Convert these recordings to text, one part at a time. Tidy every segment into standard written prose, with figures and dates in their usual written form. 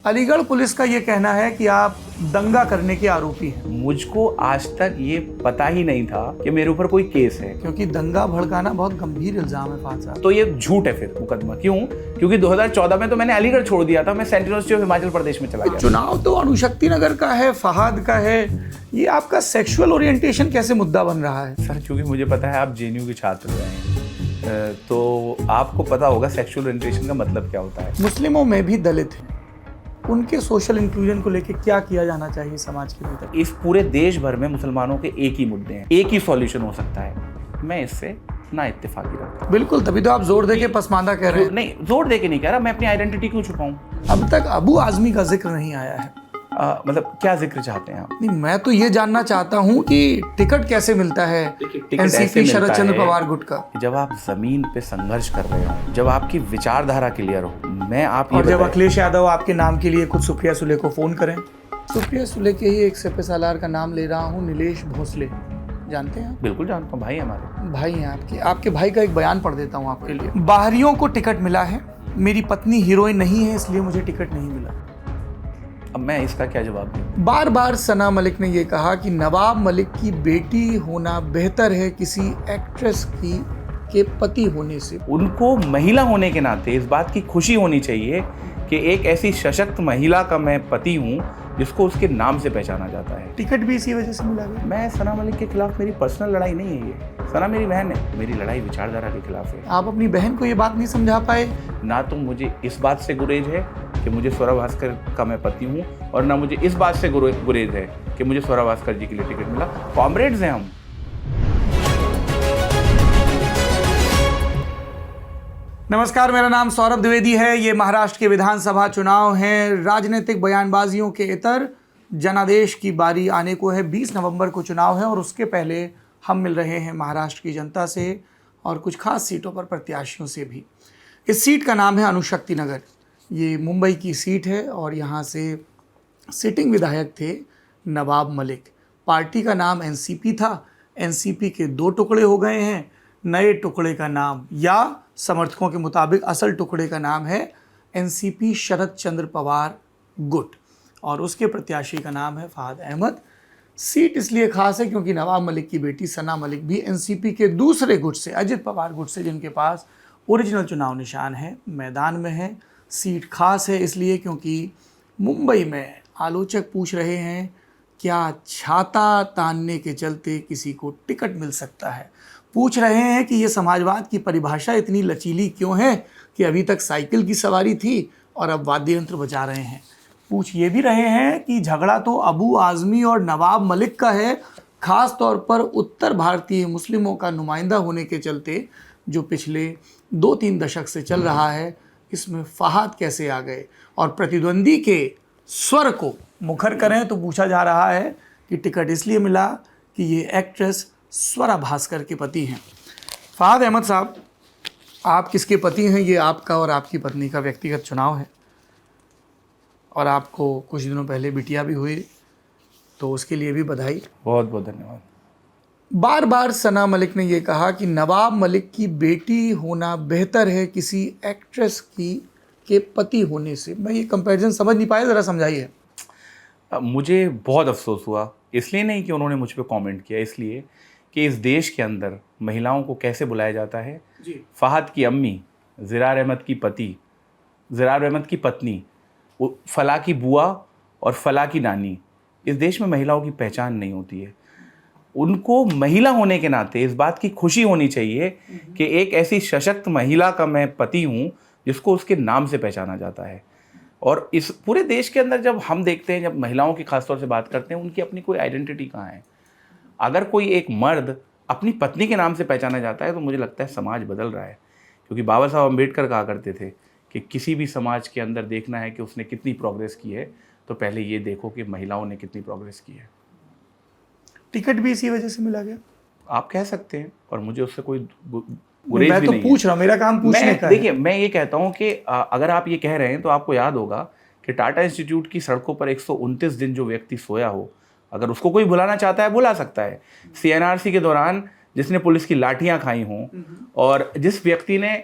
Aligarh police का ये कहना है कि आप दंगा करने के आरोपी हैं। मुझको आज तक ये पता ही नहीं था कि मेरे ऊपर कोई केस है, क्योंकि दंगा भड़काना बहुत गंभीर इल्जाम है फहद साहब। तो ये झूठ है फिर मुकदमा। क्यों? क्योंकि 2014 में तो मैंने अलीगढ़ छोड़ दिया था, मैं central university of Himachal Pradesh में चला गया। चुनाव तो अणुशक्ति नगर का है, फहद का है, ये आपका सेक्सुअल ओरिएंटेशन कैसे मुद्दा बन रहा है? सर, क्योंकि मुझे पता है आप जेएनयू के छात्र रहे हैं, तो आपको पता होगा सेक्सुअल ओरिएंटेशन का मतलब क्या होता है। मुस्लिमों में भी दलित हैं, उनके सोशल इंक्लूजन को लेकर क्या किया जाना चाहिए समाज के भीतर? इस पूरे देश भर में मुसलमानों के एक ही मुद्दे हैं, एक ही सॉल्यूशन हो सकता है। मैं इससे ना इत्तेफाकी रखता हूं। बिल्कुल, तभी तो आप जोर देके पसमानदा कह रहे हैं। नहीं, जोर दे के नहीं कह रहा, मैं अपनी आइडेंटिटी क्यों छुपाऊं? अब तक अबू आजमी का जिक्र नहीं आया है। मतलब क्या जिक्र चाहते हैं आप? नहीं, मैं तो ये जानना चाहता हूँ कि टिकट कैसे मिलता है एनसीपी शरद चंद्र पवार गुट का? जब आप जमीन पे संघर्ष कर रहे हो, जब आपकी विचारधारा क्लियर हो, मैं आप और जब अखिलेश यादव आपके नाम के लिए कुछ सुप्रिया सुले को फोन करें। सुप्रिया सुले के ही एक सिपह सालार का नाम ले रहा हूँ, नीलेश भोसले, जानते हैं? बिल्कुल जानता हूँ, भाई हमारे भाई हैं आपके भाई का एक बयान पढ़ देता हूँ आपके लिए। बाहरियों को टिकट मिला है, मेरी पत्नी हीरोइन नहीं है इसलिए मुझे टिकट नहीं मिला। अब मैं इसका क्या जवाब दूं? बार बार सना मलिक ने यह कहा कि नवाब मलिक की बेटी होना बेहतर है किसी एक्ट्रेस के पति होने से। उनको महिला होने के नाते इस बात की खुशी होनी चाहिए कि एक ऐसी सशक्त महिला का मैं पति हूँ जिसको उसके नाम से पहचाना जाता है। टिकट भी इसी वजह से मिला गया। मैं सना मलिक के खिलाफ, मेरी पर्सनल लड़ाई नहीं है ये। सना मेरी बहन है, मेरी लड़ाई विचारधारा के खिलाफ है। आप अपनी बहन को ये बात नहीं समझा पाए? ना तो मुझे इस बात से गुरेज है कि मुझे स्वरा भास्कर का मैं पति हूँ, और ना मुझे इस बात से गुरेज है कि मुझे स्वरा भास्कर जी के लिए टिकट मिला। कॉमरेड्स हैं हम। नमस्कार, मेरा नाम सौरभ द्विवेदी है। ये महाराष्ट्र के विधानसभा चुनाव हैं। राजनीतिक बयानबाजियों के इतर जनादेश की बारी आने को है। 20 नवंबर को चुनाव है और उसके पहले हम मिल रहे हैं महाराष्ट्र की जनता से और कुछ खास सीटों पर प्रत्याशियों से भी। इस सीट का नाम है अणुशक्ति नगर। ये मुंबई की सीट है और यहाँ से सिटिंग विधायक थे नवाब मलिक। पार्टी का नाम एनसीपी था। एनसीपी के 2 टुकड़े हो गए हैं। नए टुकड़े का नाम, या समर्थकों के मुताबिक असल टुकड़े का नाम है एनसीपी शरद चंद्र पवार गुट, और उसके प्रत्याशी का नाम है फहद अहमद। सीट इसलिए खास है क्योंकि नवाब मलिक की बेटी सना मलिक भी एनसीपी के दूसरे गुट से, अजित पवार गुट से, जिनके पास ओरिजिनल चुनाव निशान है, मैदान में है। सीट खास है इसलिए क्योंकि मुंबई में आलोचक पूछ रहे हैं क्या छाता तानने के चलते किसी को टिकट मिल सकता है। पूछ रहे हैं कि ये समाजवाद की परिभाषा इतनी लचीली क्यों है कि अभी तक साइकिल की सवारी थी और अब वाद्य यंत्र बजा रहे हैं। पूछ ये भी रहे हैं कि झगड़ा तो अबू आज़मी और नवाब मलिक का है, ख़ास तौर पर उत्तर भारतीय मुस्लिमों का नुमाइंदा होने के चलते जो पिछले 2-3 दशक से चल रहा है, इसमें फहद कैसे आ गए। और प्रतिद्वंदी के स्वर को मुखर करें तो पूछा जा रहा है कि टिकट इसलिए मिला कि ये एक्ट्रेस स्वरा भास्कर के पति हैं। फहद अहमद साहब, आप किसके पति हैं? ये आपका और आपकी पत्नी का व्यक्तिगत चुनाव है और आपको कुछ दिनों पहले बिटिया भी हुई, तो उसके लिए भी बधाई। बहुत बहुत धन्यवाद। बार बार सना मलिक ने यह कहा कि नवाब मलिक की बेटी होना बेहतर है किसी एक्ट्रेस के पति होने से। मैं ये कंपैरिजन समझ नहीं पाया, ज़रा समझाइए। मुझे बहुत अफसोस हुआ, इसलिए नहीं कि उन्होंने मुझ पर कमेंट किया, इसलिए कि इस देश के अंदर महिलाओं को कैसे बुलाया जाता है जी। फहद की अम्मी, ज़रार अहमद की ज़रार अहमद की पत्नी, फला की बुआ और फला की नानी, इस देश में महिलाओं की पहचान नहीं होती है। उनको महिला होने के नाते इस बात की खुशी होनी चाहिए कि एक ऐसी सशक्त महिला का मैं पति हूँ जिसको उसके नाम से पहचाना जाता है। और इस पूरे देश के अंदर जब हम देखते हैं, जब महिलाओं की खासतौर से बात करते हैं, उनकी अपनी कोई आइडेंटिटी कहाँ है। अगर कोई एक मर्द अपनी पत्नी के नाम से पहचाना जाता है तो मुझे लगता है समाज बदल रहा है। क्योंकि बाबा साहब अम्बेडकर कहा करते थे कि किसी भी समाज के अंदर देखना है कि उसने कितनी प्रोग्रेस की है, तो पहले ये देखो कि महिलाओं ने कितनी प्रोग्रेस की है। टिकट भी इसी वजह से मिला गया, आप कह सकते हैं, और मुझे उससे कोई गुरेज मैं भी तो नहीं पूछ रहा हूँ, मेरा काम पूछने का है। देखिए, मैं ये कहता हूँ कि अगर आप ये कह रहे हैं तो आपको याद होगा कि टाटा इंस्टीट्यूट की सड़कों पर 129 दिन जो व्यक्ति सोया हो, अगर उसको कोई बुलाना चाहता है बुला सकता है। CNRC के दौरान जिसने पुलिस की लाठियां खाई हों, और जिस व्यक्ति ने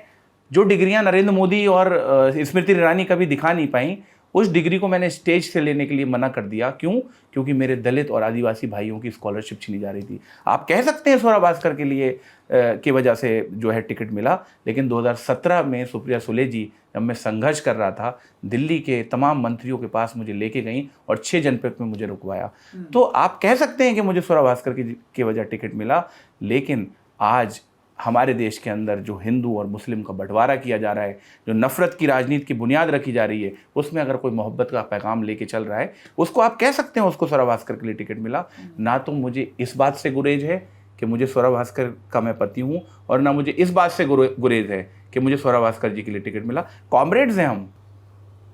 जो डिग्रियां नरेंद्र मोदी और स्मृति ईरानी कभी दिखा नहीं पाई, उस डिग्री को मैंने स्टेज से लेने के लिए मना कर दिया। क्यों? क्योंकि मेरे दलित और आदिवासी भाइयों की स्कॉलरशिप छीनी जा रही थी। आप कह सकते हैं स्वरा भास्कर के लिए की वजह से जो है टिकट मिला, लेकिन 2017 में सुप्रिया सुले जी जब मैं संघर्ष कर रहा था, दिल्ली के तमाम मंत्रियों के पास मुझे लेके गई और 6 जनपद में मुझे रुकवाया। तो आप कह सकते हैं कि मुझे स्वरा भास्कर की वजह टिकट मिला, लेकिन आज हमारे देश के अंदर जो हिंदू और मुस्लिम का बंटवारा किया जा रहा है, जो नफ़रत की राजनीति की बुनियाद रखी जा रही है, उसमें अगर कोई मोहब्बत का पैगाम लेके चल रहा है, उसको आप कह सकते हैं उसको स्वरा भास्कर के लिए टिकट मिला। ना तो मुझे इस बात से गुरेज है कि मुझे स्वरा भास्कर का मैं पति हूँ, और ना मुझे इस बात से गुरेज है कि मुझे स्वरा भास्कर जी के लिए टिकट मिला। कॉमरेड्स हैं हम,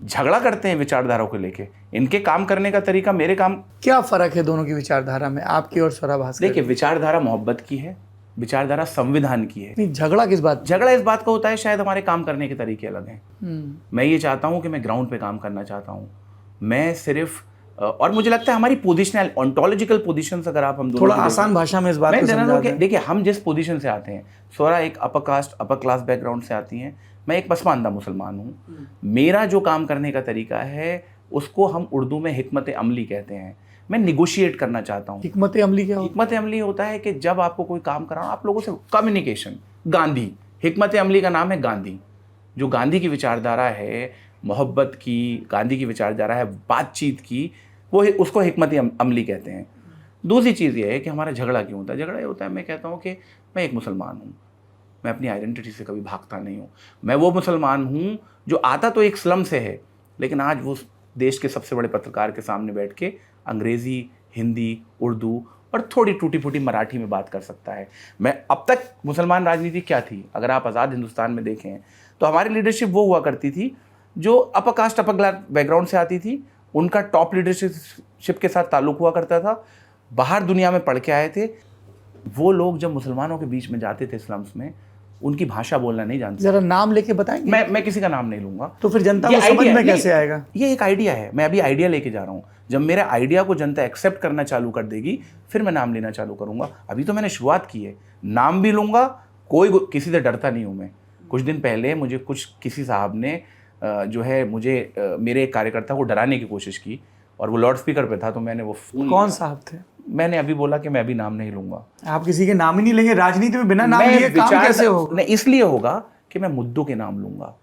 झगड़ा करते हैं विचारधाराओं को लेके। इनके काम करने का तरीका, मेरे काम। क्या फ़र्क है दोनों की विचारधारा में, आपकी और स्वरा भास्कर? देखिए, विचारधारा मोहब्बत की है, विचारधारा संविधान की है। नहीं, झगड़ा किस बात? झगड़ा इस बात का होता है शायद हमारे काम करने के तरीके अलग हैं। मैं ये चाहता हूँ कि मैं ग्राउंड पे काम करना चाहता हूँ। मैं सिर्फ और मुझे लगता है हमारी पोजिशनल ऑन्टोलॉजिकल पोजीशंस, अगर आप हम दोनों थोड़ा आसान भाषा में इस बात को समझा दें। देखिए, हम जिस पोजीशन से आते हैं, स्वरा एक upper caste upper class background से आती हैं, मैं एक पसमानदा मुसलमान हूँ। मेरा जो काम करने का तरीका है उसको हम उर्दू में हिकमत अमली कहते हैं। मैं निगोशिएट करना चाहता हूँ। हिकमत अमली क्या होता है? हिकमत अमली होता है कि जब आपको कोई काम कराना, आप लोगों से कम्युनिकेशन। गांधी, हिकमत अमली का नाम है गांधी। जो गांधी की विचारधारा है मोहब्बत की, गांधी की विचारधारा है बातचीत की, वो उसको हिकमत अमली कहते हैं। दूसरी चीज़ ये है कि हमारा झगड़ा क्यों होता है। झगड़ा ये होता है, मैं कहता हूँ कि मैं एक मुसलमान हूँ, मैं अपनी आइडेंटिटी से कभी भागता नहीं हूँ। मैं वो मुसलमान हूँ जो आता तो एक स्लम से है, लेकिन आज वो देश के सबसे बड़े पत्रकार के सामने बैठ के अंग्रेज़ी, हिंदी, उर्दू और थोड़ी टूटी फूटी मराठी में बात कर सकता है। मैं अब तक मुसलमान राजनीति क्या थी, अगर आप आज़ाद हिंदुस्तान में देखें तो हमारी लीडरशिप वो हुआ करती थी जो upper caste upper class background से आती थी। उनका टॉप लीडरशिप के साथ ताल्लुक़ हुआ करता था, बाहर दुनिया में पढ़ के आए थे। वो लोग जब मुसलमानों के बीच में जाते थे स्लम्स में, उनकी भाषा बोलना नहीं जानते। जरा नाम लेके बताएंगे? मैं किसी का नाम नहीं लूंगा। तो फिर जनता को समझ में कैसे आएगा? ये एक आइडिया है, मैं अभी आइडिया लेके जा रहा हूँ। जब मेरे आइडिया को जनता एक्सेप्ट करना चालू कर देगी, फिर मैं नाम लेना चालू करूंगा। अभी तो मैंने शुरुआत की है, नाम भी लूंगा, कोई किसी से डरता नहीं हूँ मैं। कुछ दिन पहले मुझे किसी साहब ने जो है मुझे मेरे एक कार्यकर्ता को डराने की कोशिश की, और वो लाउड स्पीकर पे था, तो मैंने वो फोन। कौन साहब थे? मैंने अभी बोला कि मैं अभी नाम नहीं लूंगा। आप किसी के नाम ही नहीं लेंगे? राजनीति में बिना नाम लिए काम कैसे होगा? नहीं, इसलिए होगा कि मैं मुद्दों के नाम लूंगा।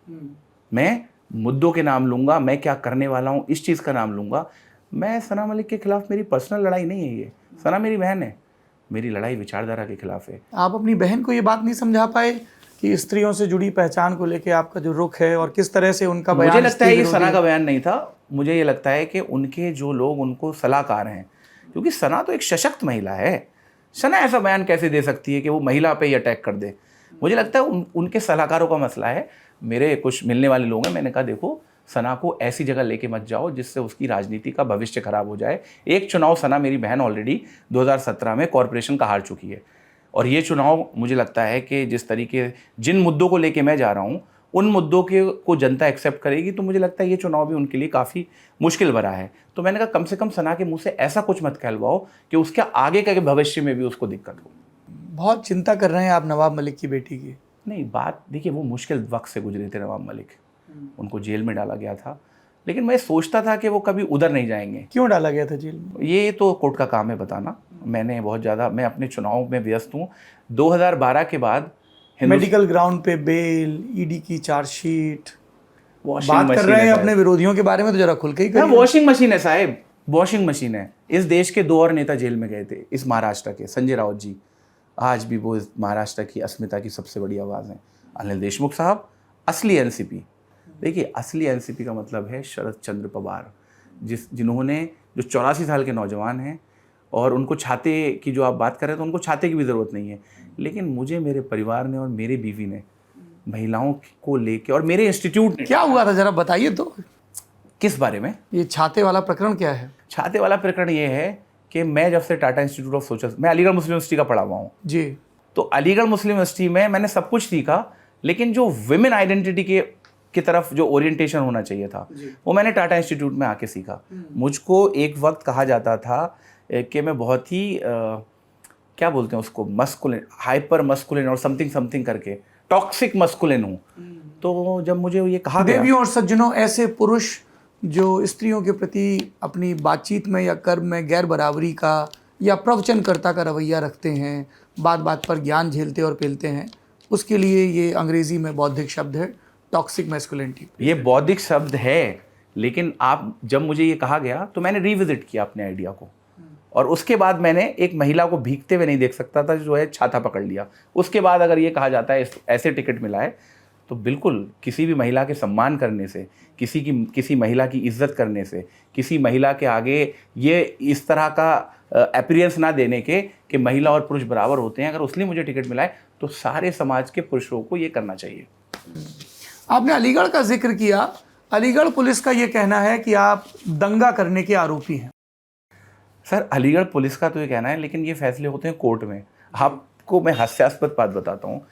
मैं मुद्दों के नाम लूंगा, मैं क्या करने वाला हूँ इस चीज़ का नाम लूंगा। मैं सना मलिक के खिलाफ मेरी पर्सनल लड़ाई नहीं है। ये सना मेरी बहन है, मेरी लड़ाई विचारधारा के खिलाफ है। आप अपनी बहन को ये बात नहीं समझा पाए कि स्त्रियों से जुड़ी पहचान को लेके आपका जो रुख है और किस तरह से उनका बयान? मुझे लगता है ये सना का बयान नहीं था। मुझे ये लगता है कि उनके जो लोग उनको सलाहकार हैं, क्योंकि सना तो एक सशक्त महिला है। सना ऐसा बयान कैसे दे सकती है कि वो महिला पे ही अटैक कर दे? मुझे लगता है उनके सलाहकारों का मसला है। मेरे कुछ मिलने वाले लोग हैं, मैंने कहा देखो, सना को ऐसी जगह लेके मत जाओ जिससे उसकी राजनीति का भविष्य खराब हो जाए। एक चुनाव सना, मेरी बहन, ऑलरेडी 2017 में कॉरपोरेशन का हार चुकी है, और ये चुनाव मुझे लगता है कि जिन मुद्दों को लेके मैं जा रहा हूँ, उन मुद्दों को जनता एक्सेप्ट करेगी, तो मुझे लगता है ये चुनाव भी उनके लिए काफ़ी मुश्किल भरा है। तो मैंने कहा कम से कम सना के मुंह से ऐसा कुछ मत कहलवाओ कि उसके आगे के भविष्य में भी उसको दिक्कत हो। बहुत चिंता कर रहे हैं आप नवाब मलिक की बेटी की? नहीं, बात देखिए, वो मुश्किल वक्त से गुजरे थे नवाब मलिक। उनको जेल में डाला गया था, लेकिन मैं सोचता था कि वो कभी उधर नहीं जाएंगे। क्यों डाला गया था जेल में? ये तो कोर्ट का काम है बताना। मैं अपने चुनाव में व्यस्त हूँ। 2012 के बाद मेडिकल ग्राउंड पे बेल, ईडी की चार्जशीट, बात कर रहे हैं अपने विरोधियों के बारे में, तो जरा खुल के ही करिए। वॉशिंग मशीन है साहब, वॉशिंग मशीन है। इस देश के 2 और नेता जेल में गए थे, इस महाराष्ट्र के संजय राउत जी, आज भी वो इस महाराष्ट्र की अस्मिता की सबसे बड़ी आवाज़ है। अनिल देशमुख साहब असली एनसीपी। देखिए, असली एनसीपी का मतलब है शरद चंद्र पवार, जिन्होंने जो 84 साल के नौजवान हैं, और उनको छाते की जो आप बात कर रहे हैं, तो उनको छाते की भी ज़रूरत नहीं है। लेकिन मुझे मेरे परिवार ने और मेरे बीवी ने महिलाओं को लेके, और मेरे इंस्टीट्यूट ने। क्या हुआ था जरा बताइए तो। किस बारे में? ये छाते वाला प्रकरण क्या है? छाते वाला प्रकरण ये है कि मैं जब से टाटा इंस्टीट्यूट ऑफ सोशल, मैं अलीगढ़ मुस्लिम यूनिवर्सिटी का पढ़ा हुआ हूँ जी, तो अलीगढ़ मुस्लिम यूनिवर्सिटी में मैंने सब कुछ सीखा, लेकिन जो विमेन आइडेंटिटी की तरफ जो ओरिएंटेशन होना चाहिए था, वो मैंने टाटा इंस्टीट्यूट में आके सीखा। मुझको एक वक्त कहा जाता था कि मैं बहुत ही क्या बोलते हैं उसको, मस्कुलिन, हाइपर मस्कुलिन और समथिंग करके टॉक्सिक मस्कुलिन हूँ। तो जब मुझे ये कहा गया, देवियों और सज्जनों, ऐसे पुरुष जो स्त्रियों के प्रति अपनी बातचीत में या कर्म में गैर बराबरी का या प्रवचनकर्ता का रवैया रखते हैं, बात बात पर ज्ञान झेलते और पेलते हैं, उसके लिए ये अंग्रेज़ी में बौद्धिक शब्द है टॉक्सिक मैस्कुलिनिटी। ये बौद्धिक शब्द है, लेकिन आप जब मुझे ये कहा गया तो मैंने रिविजिट किया अपने आइडिया को, और उसके बाद मैंने एक महिला को भीगते हुए नहीं देख सकता था, जो है छाता पकड़ लिया। उसके बाद अगर ये कहा जाता है ऐसे टिकट मिला है, तो बिल्कुल किसी भी महिला के सम्मान करने से, किसी महिला की इज्जत करने से, किसी महिला के आगे ये इस तरह का अपीयरेंस ना देने के कि महिला और पुरुष बराबर होते हैं, अगर उसलिए मुझे टिकट मिला है तो सारे समाज के पुरुषों को ये करना चाहिए। आपने अलीगढ़ का जिक्र किया। अलीगढ़ पुलिस का ये कहना है कि आप दंगा करने के आरोपी हैं। सर, अलीगढ़ पुलिस का तो ये कहना है, लेकिन ये फैसले होते हैं कोर्ट में। आपको मैं हास्यास्पद बात बताता हूँ,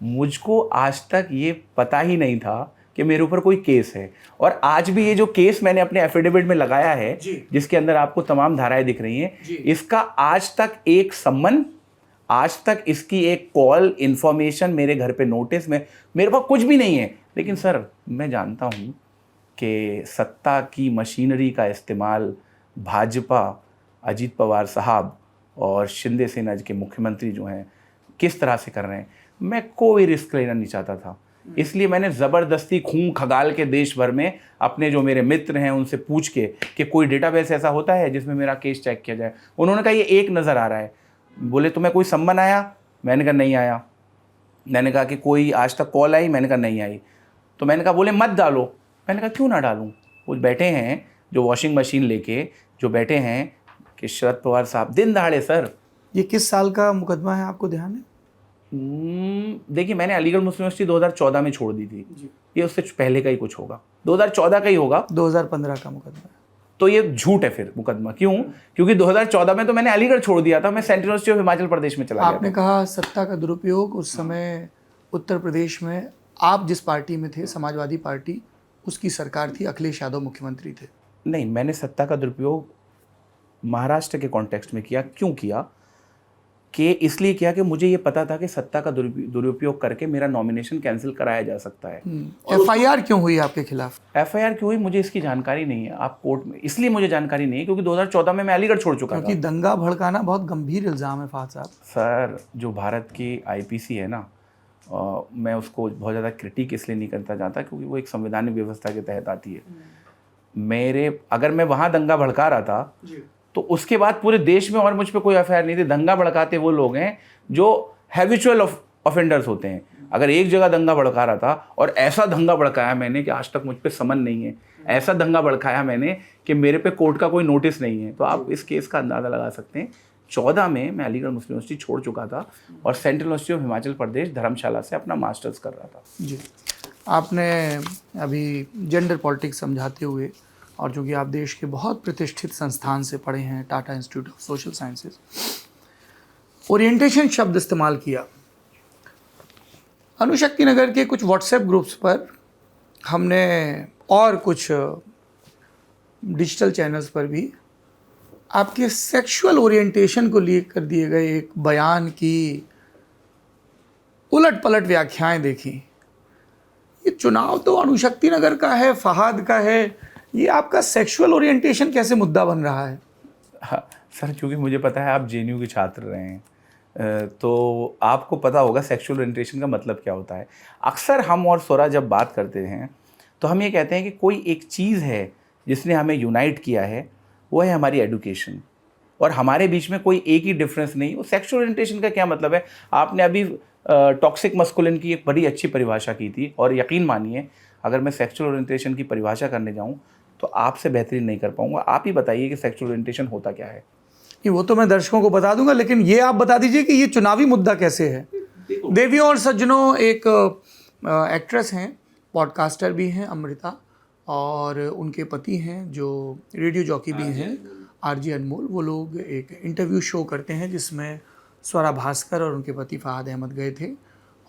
मुझको आज तक ये पता ही नहीं था कि मेरे ऊपर कोई केस है, और आज भी ये जो केस मैंने अपने एफिडेविट में लगाया है, जिसके अंदर आपको तमाम धाराएं दिख रही हैं, इसका आज तक एक सम्मन, आज तक इसकी एक कॉल, इंफॉर्मेशन, मेरे घर पे नोटिस में मेरे पास कुछ भी नहीं है। लेकिन सर, मैं जानता हूँ कि सत्ता की मशीनरी का इस्तेमाल भाजपा, अजीत पवार साहब और शिंदे सेना के मुख्यमंत्री जो हैं किस तरह से कर रहे हैं। मैं कोई रिस्क लेना नहीं चाहता था, इसलिए मैंने ज़बरदस्ती खून खगाल के देश भर में अपने जो मेरे मित्र हैं उनसे पूछ के कि कोई डेटाबेस ऐसा होता है जिसमें मेरा केस चेक किया जाए। उन्होंने कहा ये एक नज़र आ रहा है। बोले तुम्हें कोई सम्मन आया? मैंने कहा नहीं आया। मैंने कहा कि कोई आज तक कॉल आई? मैंने कहा नहीं आई। तो मैंने कहा बोले मत डालो। मैंने कहा क्यों ना डालूँ? वो बैठे हैं जो वॉशिंग मशीन लेके, जो बैठे हैं कि शरद पवार साहब दिन दहाड़े। सर, ये किस साल का मुकदमा है, आपको ध्यान है? देखिए, मैंने अलीगढ़ मुस्लिम यूनिवर्सिटी 2014 में छोड़ दी थी। ये उससे पहले का ही कुछ होगा, 2014 का ही होगा। 2015 का मुकदमा है। तो ये झूठ है फिर मुकदमा। क्यों? क्योंकि 2014 में तो मैंने अलीगढ़ छोड़ दिया था, मैं central university of Himachal Pradesh में चला गया था। आपने कहा सत्ता का दुरुपयोग, उस समय उत्तर प्रदेश में आप जिस पार्टी में थे, समाजवादी पार्टी, उसकी सरकार थी, अखिलेश यादव मुख्यमंत्री थे। नहीं, मैंने सत्ता का दुरुपयोग महाराष्ट्र के कॉन्टेक्स्ट में किया। क्यों किया? कि इसलिए किया कि मुझे ये पता था कि सत्ता का दुरुपयोग करके मेरा नॉमिनेशन कैंसिल कराया जा सकता है। एफआईआर क्यों हुई आपके खिलाफ? एफआईआर क्यों हुई मुझे इसकी जानकारी नहीं है। आप कोर्ट में, इसलिए मुझे जानकारी नहीं है क्योंकि 2014 में मैं अलीगढ़ छोड़ चुका था। क्योंकि दंगा भड़काना बहुत गंभीर इल्ज़ाम है फहद साहब। सर, जो भारत की आईपीसी है ना, मैं उसको बहुत ज़्यादा क्रिटिक इसलिए नहीं करता चाहता क्योंकि वो एक संवैधानिक व्यवस्था के तहत आती है। अगर मैं वहाँ दंगा भड़का रहा था तो उसके बाद पूरे देश में और मुझ पे कोई एफआईआर नहीं थी। दंगा भड़काते वो लोग हैं जो हैबिचुअल ऑफेंडर्स होते हैं। अगर एक जगह दंगा भड़का रहा था और ऐसा दंगा भड़काया मैंने कि आज तक मुझ पे समन नहीं है, ऐसा दंगा भड़काया मैंने कि मेरे पे कोर्ट का कोई नोटिस नहीं है, तो आप इस केस का अंदाज़ा लगा सकते हैं। 14 में मैं अलीगढ़ मुस्लिम यूनिवर्सिटी छोड़ चुका था और central university of Himachal Pradesh धर्मशाला से अपना मास्टर्स कर रहा था। जी, आपने अभी जेंडर पॉलिटिक्स समझाते हुए, और चूँकि आप देश के बहुत प्रतिष्ठित संस्थान से पढ़े हैं, Tata institute of social sciences, orientation शब्द इस्तेमाल किया। अनुशक्ति नगर के कुछ व्हाट्सएप ग्रुप्स पर हमने और कुछ डिजिटल चैनल्स पर भी आपके सेक्सुअल ओरिएंटेशन को लेकर दिए गए एक बयान की उलट पलट व्याख्याएं देखी। ये चुनाव तो अनुशक्ति नगर का है, फहाद का है, ये आपका सेक्सुअल ओरिएंटेशन कैसे मुद्दा बन रहा है? हाँ सर, क्योंकि मुझे पता है आप जेएनयू के छात्र रहे हैं, तो आपको पता होगा सेक्सुअल ओरिएंटेशन का मतलब क्या होता है। अक्सर हम और स्वरा जब बात करते हैं तो हम ये कहते हैं कि कोई एक चीज़ है जिसने हमें यूनाइट किया है, वो है हमारी एजुकेशन, और हमारे बीच में कोई एक ही डिफरेंस नहीं। वो सेक्सुअल ओरिएंटेशन का क्या मतलब है? आपने अभी टॉक्सिक मस्कुलिन की एक बड़ी अच्छी परिभाषा की थी, और यकीन मानिए अगर मैं सेक्सुअल ओरिएंटेशन की परिभाषा करने जाऊँ तो आपसे बेहतरीन नहीं कर पाऊंगा। आप ही बताइए कि सेक्सुअल ओरिएंटेशन होता क्या है। वो तो मैं दर्शकों को बता दूंगा, लेकिन ये आप बता दीजिए कि ये चुनावी मुद्दा कैसे है। देवियों और सज्जनों, एक एक्ट्रेस हैं, पॉडकास्टर भी हैं, अमृता, और उनके पति हैं जो रेडियो जॉकी भी हैं, आरजे अनमोल। वो लोग एक इंटरव्यू शो करते हैं जिसमें स्वरा भास्कर और उनके पति फहद अहमद गए थे,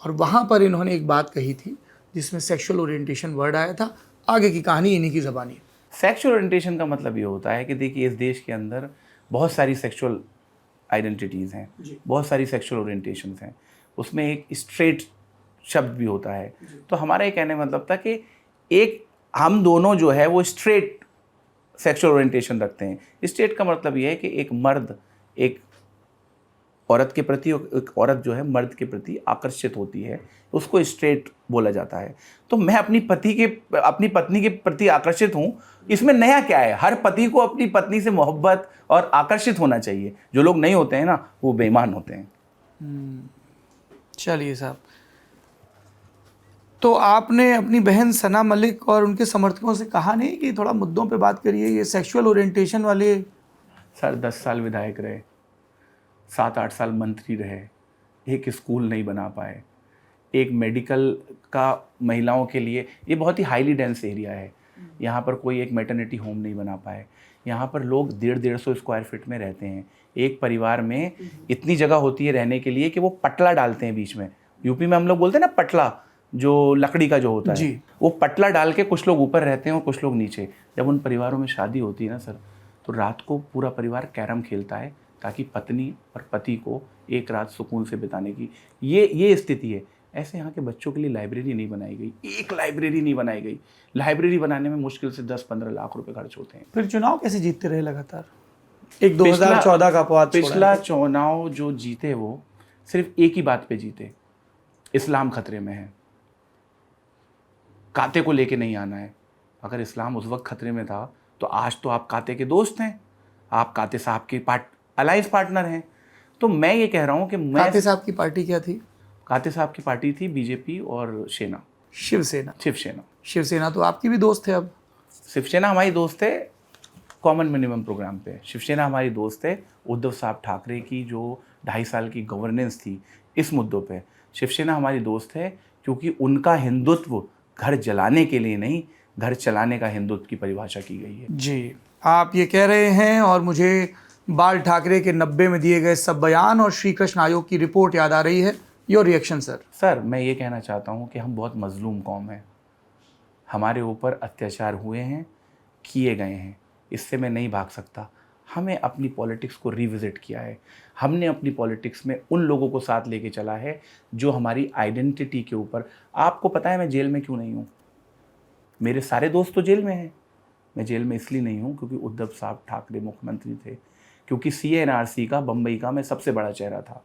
और वहाँ पर इन्होंने एक बात कही थी जिसमें सेक्सुअल ओरिएंटेशन वर्ड आया था। आगे की कहानी इन्हीं की ज़बानी है। सेक्सुअल ओरिएंटेशन का मतलब ये होता है कि देखिए, इस देश के अंदर बहुत सारी सेक्सुअल आइडेंटिटीज़ हैं, बहुत सारी सेक्सुअल ओरिएंटेशंस हैं। उसमें एक स्ट्रेट शब्द भी होता है। तो हमारा ये कहने का मतलब था कि एक हम दोनों जो है वो स्ट्रेट सेक्सुअल ओरिएंटेशन रखते हैं। स्ट्रेट का मतलब ये है कि एक मर्द एक औरत के प्रति, एक औरत जो है मर्द के प्रति आकर्षित होती है, उसको स्ट्रेट बोला जाता है। तो मैं अपनी पत्नी के प्रति आकर्षित हूँ, इसमें नया क्या है? हर पति को अपनी पत्नी से मोहब्बत और आकर्षित होना चाहिए। जो लोग नहीं होते हैं ना, वो बेईमान होते हैं। चलिए साहब, तो आपने अपनी बहन सना मलिक और उनके समर्थकों से कहा नहीं कि थोड़ा मुद्दों पे बात करिए, ये सेक्सुअल ओरिएंटेशन वाले? सर 10 साल विधायक रहे, 7-8 साल मंत्री रहे, एक स्कूल नहीं बना पाए, एक मेडिकल का महिलाओं के लिए, ये बहुत ही हाईली डेंस एरिया है, यहाँ पर कोई एक मैटरनिटी होम नहीं बना पाए। यहाँ पर लोग 150-150 स्क्वायर फीट में रहते हैं। एक परिवार में इतनी जगह होती है रहने के लिए कि वो पटला डालते हैं बीच में। यूपी में हम लोग बोलते हैं ना पटला, जो लकड़ी का जो होता है, वो पटला डाल के कुछ लोग ऊपर रहते हैं और कुछ लोग नीचे। जब उन परिवारों में शादी होती है ना सर, तो रात को पूरा परिवार कैरम खेलता है ताकि पत्नी और पति को एक रात सुकून से बिताने की ये स्थिति है। ऐसे यहाँ के बच्चों के लिए लाइब्रेरी नहीं बनाई गई, एक लाइब्रेरी नहीं बनाई गई। लाइब्रेरी बनाने में मुश्किल से 10-15 लाख रुपए खर्च होते हैं। फिर चुनाव कैसे जीतते रहे लगातार? एक 2014 का अपवाद छोड़ा है। पिछला चुनाव जो जीते वो सिर्फ एक ही बात पे जीते, इस्लाम खतरे में है, काते को लेके नहीं आना है। अगर इस्लाम उस वक्त खतरे में था तो आज तो आप काते के दोस्त हैं, आप काते साहब के अलायंस पार्टनर हैं। तो मैं ये कह रहा हूँ कि मैं, काते साहब की पार्टी क्या थी? काते साहब की पार्टी थी बीजेपी और सेना, शिवसेना। शिवसेना तो आपकी भी दोस्त है अब। शिवसेना हमारी दोस्त है कॉमन मिनिमम प्रोग्राम पे। शिवसेना हमारी दोस्त है उद्धव साहब ठाकरे की जो 2.5 साल की गवर्नेंस थी इस मुद्दों पे। शिवसेना हमारी दोस्त है क्योंकि उनका हिंदुत्व घर जलाने के लिए नहीं, घर चलाने का हिंदुत्व की परिभाषा की गई है। जी, आप ये कह रहे हैं और मुझे बाल ठाकरे के 90 में दिए गए सब बयान और श्री कृष्ण आयोग की रिपोर्ट याद आ रही है। Your reaction sir? सर मैं ये कहना चाहता हूँ कि हम बहुत मजलूम कौम हैं, हमारे ऊपर अत्याचार हुए हैं, किए गए हैं, इससे मैं नहीं भाग सकता। हमें अपनी पॉलिटिक्स को रिविज़िट किया है, हमने अपनी पॉलिटिक्स में उन लोगों को साथ लेके चला है जो हमारी आइडेंटिटी के ऊपर। आपको पता है मैं जेल में क्यों नहीं हूँ? मेरे सारे दोस्त तो जेल में हैं। मैं जेल में इसलिए नहीं हूँ क्योंकि उद्धव साहब ठाकरे मुख्यमंत्री थे, क्योंकि CNRC का बम्बई का मैं सबसे बड़ा चेहरा था।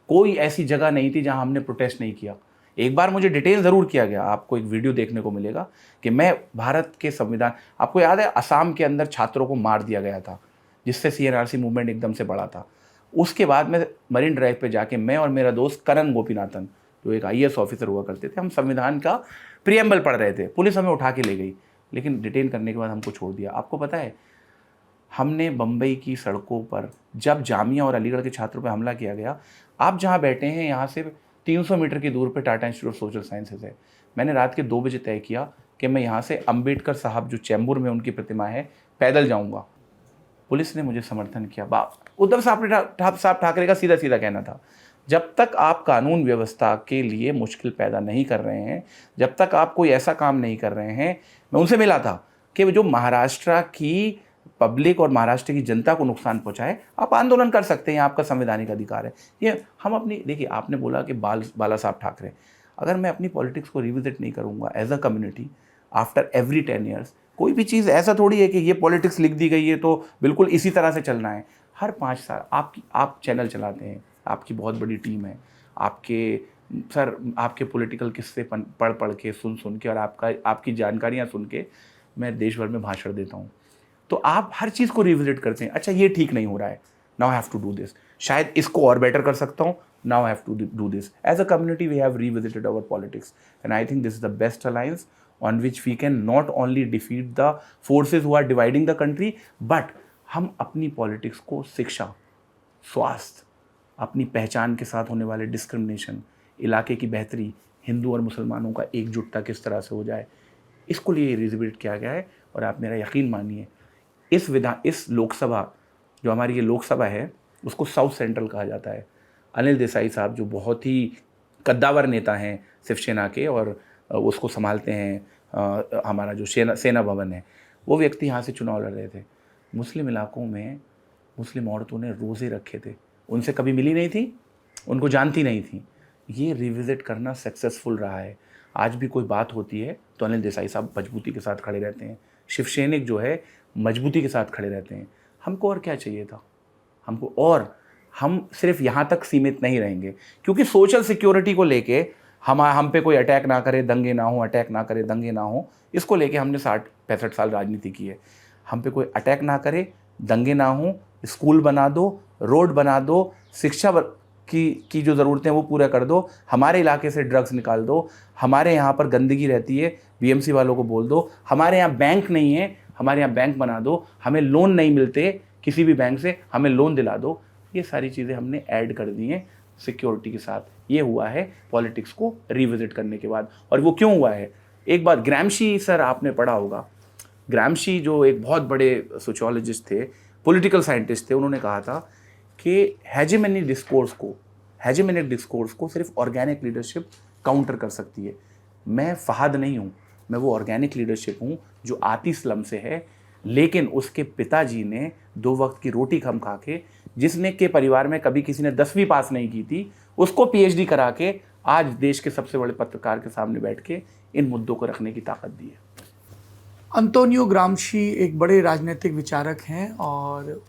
कोई ऐसी जगह नहीं थी जहाँ हमने प्रोटेस्ट नहीं किया। एक बार मुझे डिटेल ज़रूर किया गया, आपको एक वीडियो देखने को मिलेगा कि मैं भारत के संविधान, आपको याद है असम के अंदर छात्रों को मार दिया गया था जिससे CNRC मूवमेंट एकदम से बढ़ा था। उसके बाद मैं मरीन ड्राइव पे जाके मैं और मेरा दोस्त करण गोपीनाथन जो एक IAS ऑफिसर हुआ करते थे, हम संविधान का प्रियम्बल पढ़ रहे थे। पुलिस हमें उठा के ले गई, लेकिन डिटेन करने के बाद हमको छोड़ दिया। आपको पता है हमने बम्बई की सड़कों पर जब जामिया और अलीगढ़ के छात्रों पर हमला किया गया, आप जहाँ बैठे हैं यहाँ से 300 मीटर की दूर पे Tata institute of social sciences है। मैंने रात के 2 बजे तय किया कि मैं यहाँ से अंबेडकर साहब जो चैम्बूर में उनकी प्रतिमा है पैदल जाऊँगा। पुलिस ने मुझे समर्थन किया। उद्धव साहब ठाकरे का सीधा सीधा कहना था, जब तक आप कानून व्यवस्था के लिए मुश्किल पैदा नहीं कर रहे हैं, जब तक आप कोई ऐसा काम नहीं कर रहे हैं, मैं उनसे मिला था कि जो महाराष्ट्र की पब्लिक और महाराष्ट्र की जनता को नुकसान पहुंचाए, आप आंदोलन कर सकते हैं, आपका संवैधानिक अधिकार है। ये हम अपनी, देखिए आपने बोला कि बाला साहब ठाकरे, अगर मैं अपनी पॉलिटिक्स को रिविजिट नहीं करूँगा as a community after every 10 years, कोई भी चीज़ ऐसा थोड़ी है कि ये पॉलिटिक्स लिख दी गई है तो बिल्कुल इसी तरह से चलना है। हर 5 साल आप चैनल चलाते हैं, आपकी बहुत बड़ी टीम है, आपके पॉलिटिकल किस्से पढ़ के सुन के और आपकी जानकारियाँ सुन के मैं देश भर में भाषण देता हूँ। तो आप हर चीज़ को रिविजिट करते हैं। अच्छा ये ठीक नहीं हो रहा है, now I have to do this, शायद इसको और बेटर कर सकता हूँ, now I have to do this. As a community we have revisited our politics and I think this is the best alliance on which we can not only defeat the forces who are dividing the country, but हम अपनी politics को शिक्षा, स्वास्थ्य, अपनी पहचान के साथ होने वाले डिस्क्रिमिनेशन, इलाके की बेहतरी, हिंदू और मुसलमानों का एकजुटता किस तरह से हो जाए, इसको लिए रिविजिट किया गया है। और आप मेरा यकीन मानिए इस लोकसभा, जो हमारी ये लोकसभा है, उसको साउथ सेंट्रल कहा जाता है। अनिल देसाई साहब जो बहुत ही कद्दावर नेता हैं शिवसेना के और उसको संभालते हैं हमारा जो सेना भवन है, वो व्यक्ति यहाँ से चुनाव लड़ रहे थे। मुस्लिम इलाकों में मुस्लिम औरतों ने रोज़े रखे थे, उनसे कभी मिली नहीं थी, उनको जानती नहीं थी। ये रिविजिट करना सक्सेसफुल रहा है। आज भी कोई बात होती है तो अनिल देसाई साहब मजबूती के साथ खड़े रहते हैं, शिवसैनिक जो है मजबूती के साथ खड़े रहते हैं। हमको और क्या चाहिए था? हमको और हम सिर्फ यहाँ तक सीमित नहीं रहेंगे, क्योंकि सोशल सिक्योरिटी को लेके हम पे कोई अटैक ना करे, दंगे ना हो, अटैक ना करे, दंगे ना हो, इसको लेके हमने 60-65 साल राजनीति की है। हम पे कोई अटैक ना करे, दंगे ना हो, स्कूल बना दो, रोड बना दो, शिक्षा की जो ज़रूरतें वो पूरा कर दो, हमारे इलाके से ड्रग्स निकाल दो, हमारे यहाँ पर गंदगी रहती है, बीएमसी वालों को बोल दो, हमारे यहाँ बैंक नहीं है, हमारे यहाँ बैंक बना दो, हमें लोन नहीं मिलते किसी भी बैंक से, हमें लोन दिला दो। ये सारी चीज़ें हमने ऐड कर दी हैं सिक्योरिटी के साथ। ये हुआ है पॉलिटिक्स को रिविजिट करने के बाद। और वो क्यों हुआ है? एक बात, ग्रामशी सर आपने पढ़ा होगा, ग्रामशी जो एक बहुत बड़े सोशियोलॉजिस्ट थे, पॉलिटिकल साइंटिस्ट थे, उन्होंने कहा था कि हेजेमनिक डिस्कोर्स को सिर्फ ऑर्गेनिक लीडरशिप काउंटर कर सकती है। मैं फहद नहीं हूँ, मैं वो ऑर्गेनिक लीडरशिप हूँ जो आती स्लम से है, लेकिन उसके पिताजी ने 2 वक्त की रोटी कम खा के, जिसने के परिवार में कभी किसी ने 10वीं पास नहीं की थी, उसको पीएचडी करा के आज देश के सबसे बड़े पत्रकार के सामने बैठ के इन मुद्दों को रखने की ताकत दी है। अंतोनियो ग्रामशी एक बड़े राजनीतिक विचारक हैं, और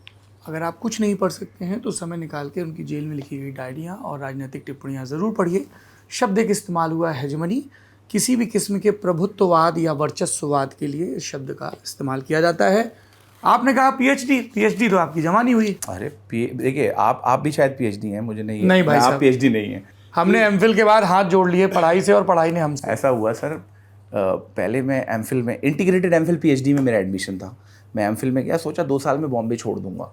अगर आप कुछ नहीं पढ़ सकते हैं तो समय निकाल के उनकी जेल में लिखी गई डायरियाँ और राजनीतिक टिप्पणियाँ ज़रूर पढ़िए। शब्द एक इस्तेमाल हुआ हेजमनी, किसी भी किस्म के प्रभुत्ववाद या वर्चस्ववाद के लिए इस शब्द का इस्तेमाल किया जाता है। आपने कहा पीएचडी तो आपकी जमा नहीं हुई। अरे देखिए, आप भी शायद पीएचडी हैं, मुझे नहीं है। नहीं भाई साहब, आप पीएचडी नहीं है। हमने एमफिल के बाद हाथ जोड़ लिए पढ़ाई से, और पढ़ाई ने हमसे। ऐसा हुआ सर, पहले मैं एमफिल में, इंटीग्रेटेड एमफिल पीएचडी में मेरा एडमिशन था। मैं एमफिल में गया, सोचा 2 साल में बॉम्बे छोड़ दूंगा,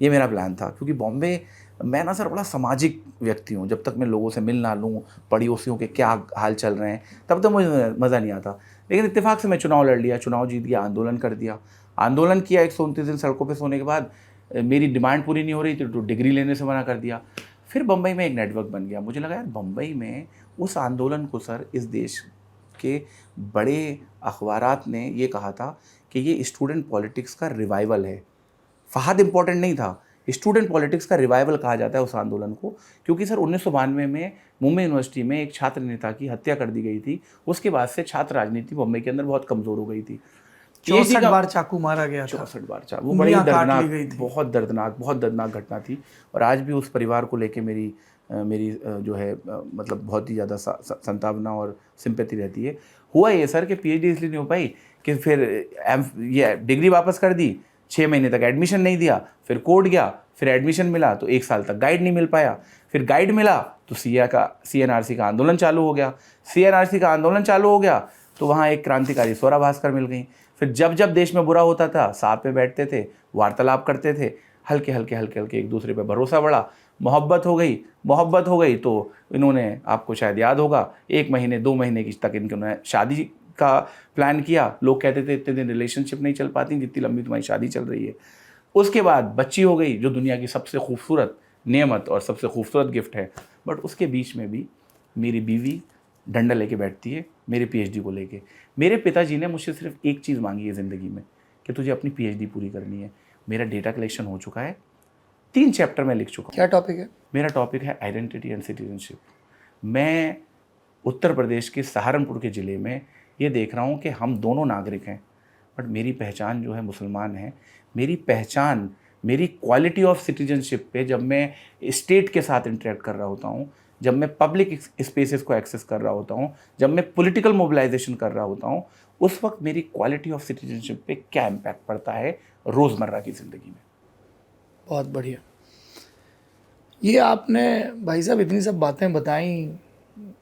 ये मेरा प्लान था। क्योंकि बॉम्बे, मैं ना सर बड़ा सामाजिक व्यक्ति हूँ, जब तक मैं लोगों से मिल ना लूँ, पड़ोसियों के क्या हाल चल रहे हैं, तब तक मुझे मज़ा नहीं आता। लेकिन इत्तेफाक से मैं चुनाव लड़ लिया, चुनाव जीत गया, आंदोलन कर दिया, आंदोलन किया। 129 दिन सड़कों पे सोने के बाद मेरी डिमांड पूरी नहीं हो रही थी, तो डिग्री लेने से मना कर दिया। फिर बम्बई में एक नेटवर्क बन गया। मुझे लगा यार, बम्बई में उस आंदोलन को सर इस देश के बड़े अखबारात ने ये कहा था कि ये स्टूडेंट पॉलिटिक्स का रिवाइवल है। फहद इम्पॉर्टेंट नहीं था, स्टूडेंट पॉलिटिक्स का रिवाइवल कहा जाता है उस आंदोलन को। क्योंकि सर 1992 में मुंबई यूनिवर्सिटी में एक छात्र नेता की हत्या कर दी गई थी। उसके बाद से छात्र राजनीति मुंबई के अंदर बहुत कमज़ोर हो गई थी। 64 बार चाकू मारा गया था। 64 बार चाकू, वो बड़ी दर्दनाक, बहुत दर्दनाक घटना थी। और आज भी उस परिवार को लेके मेरी जो है मतलब बहुत ही ज़्यादा संतावना और सिंपैथी रहती है। हुआ ये सर कि पीएचडी इसलिए नहीं हो पाई कि फिर ये डिग्री वापस कर दी, 6 महीने तक एडमिशन नहीं दिया, फिर कोर्ट गया, फिर एडमिशन मिला तो 1 साल तक गाइड नहीं मिल पाया, फिर गाइड मिला तो सीएनआरसी का आंदोलन चालू हो गया। सीएनआरसी का आंदोलन चालू हो गया तो वहाँ एक क्रांतिकारी स्वरा भास्कर मिल गई। फिर जब देश में बुरा होता था, साथ पे बैठते थे, वार्तालाप करते थे, हल्के हल्के एक दूसरे पे भरोसा बढ़ा, मोहब्बत हो गई तो इन्होंने, आपको शायद याद होगा, 1 महीने 2 महीने की तक इन्होंने शादी का प्लान किया। लोग कहते थे इतने दिन रिलेशनशिप नहीं चल पाती जितनी लंबी तुम्हारी शादी चल रही है। उसके बाद बच्ची हो गई, जो दुनिया की सबसे खूबसूरत नेमत और सबसे खूबसूरत गिफ्ट है। बट उसके बीच में भी मेरी बीवी डंडा लेके बैठती है मेरे पीएचडी को लेके। मेरे पिताजी ने मुझसे सिर्फ एक चीज़ मांगी है ज़िंदगी में कि तुझे अपनी पीएचडी पूरी करनी है। मेरा डेटा कलेक्शन हो चुका है, 3 चैप्टर में लिख चुका हूँ। क्या टॉपिक है? मेरा टॉपिक है आइडेंटिटी एंड सिटीजनशिप। मैं उत्तर प्रदेश के सहारनपुर के ज़िले में ये देख रहा हूँ कि हम दोनों नागरिक हैं, बट मेरी पहचान जो है मुसलमान है। मेरी पहचान, मेरी क्वालिटी ऑफ सिटीजनशिप पे जब मैं स्टेट के साथ इंटरेक्ट कर रहा होता हूँ, जब मैं पब्लिक स्पेसेस को एक्सेस कर रहा होता हूँ, जब मैं पॉलिटिकल मोबिलाइजेशन कर रहा होता हूँ, उस वक्त मेरी क्वालिटी ऑफ सिटीजनशिप पे क्या इम्पैक्ट पड़ता है रोज़मर्रा की ज़िंदगी में। बहुत बढ़िया। ये आपने भाई साहब इतनी सब बातें बताई,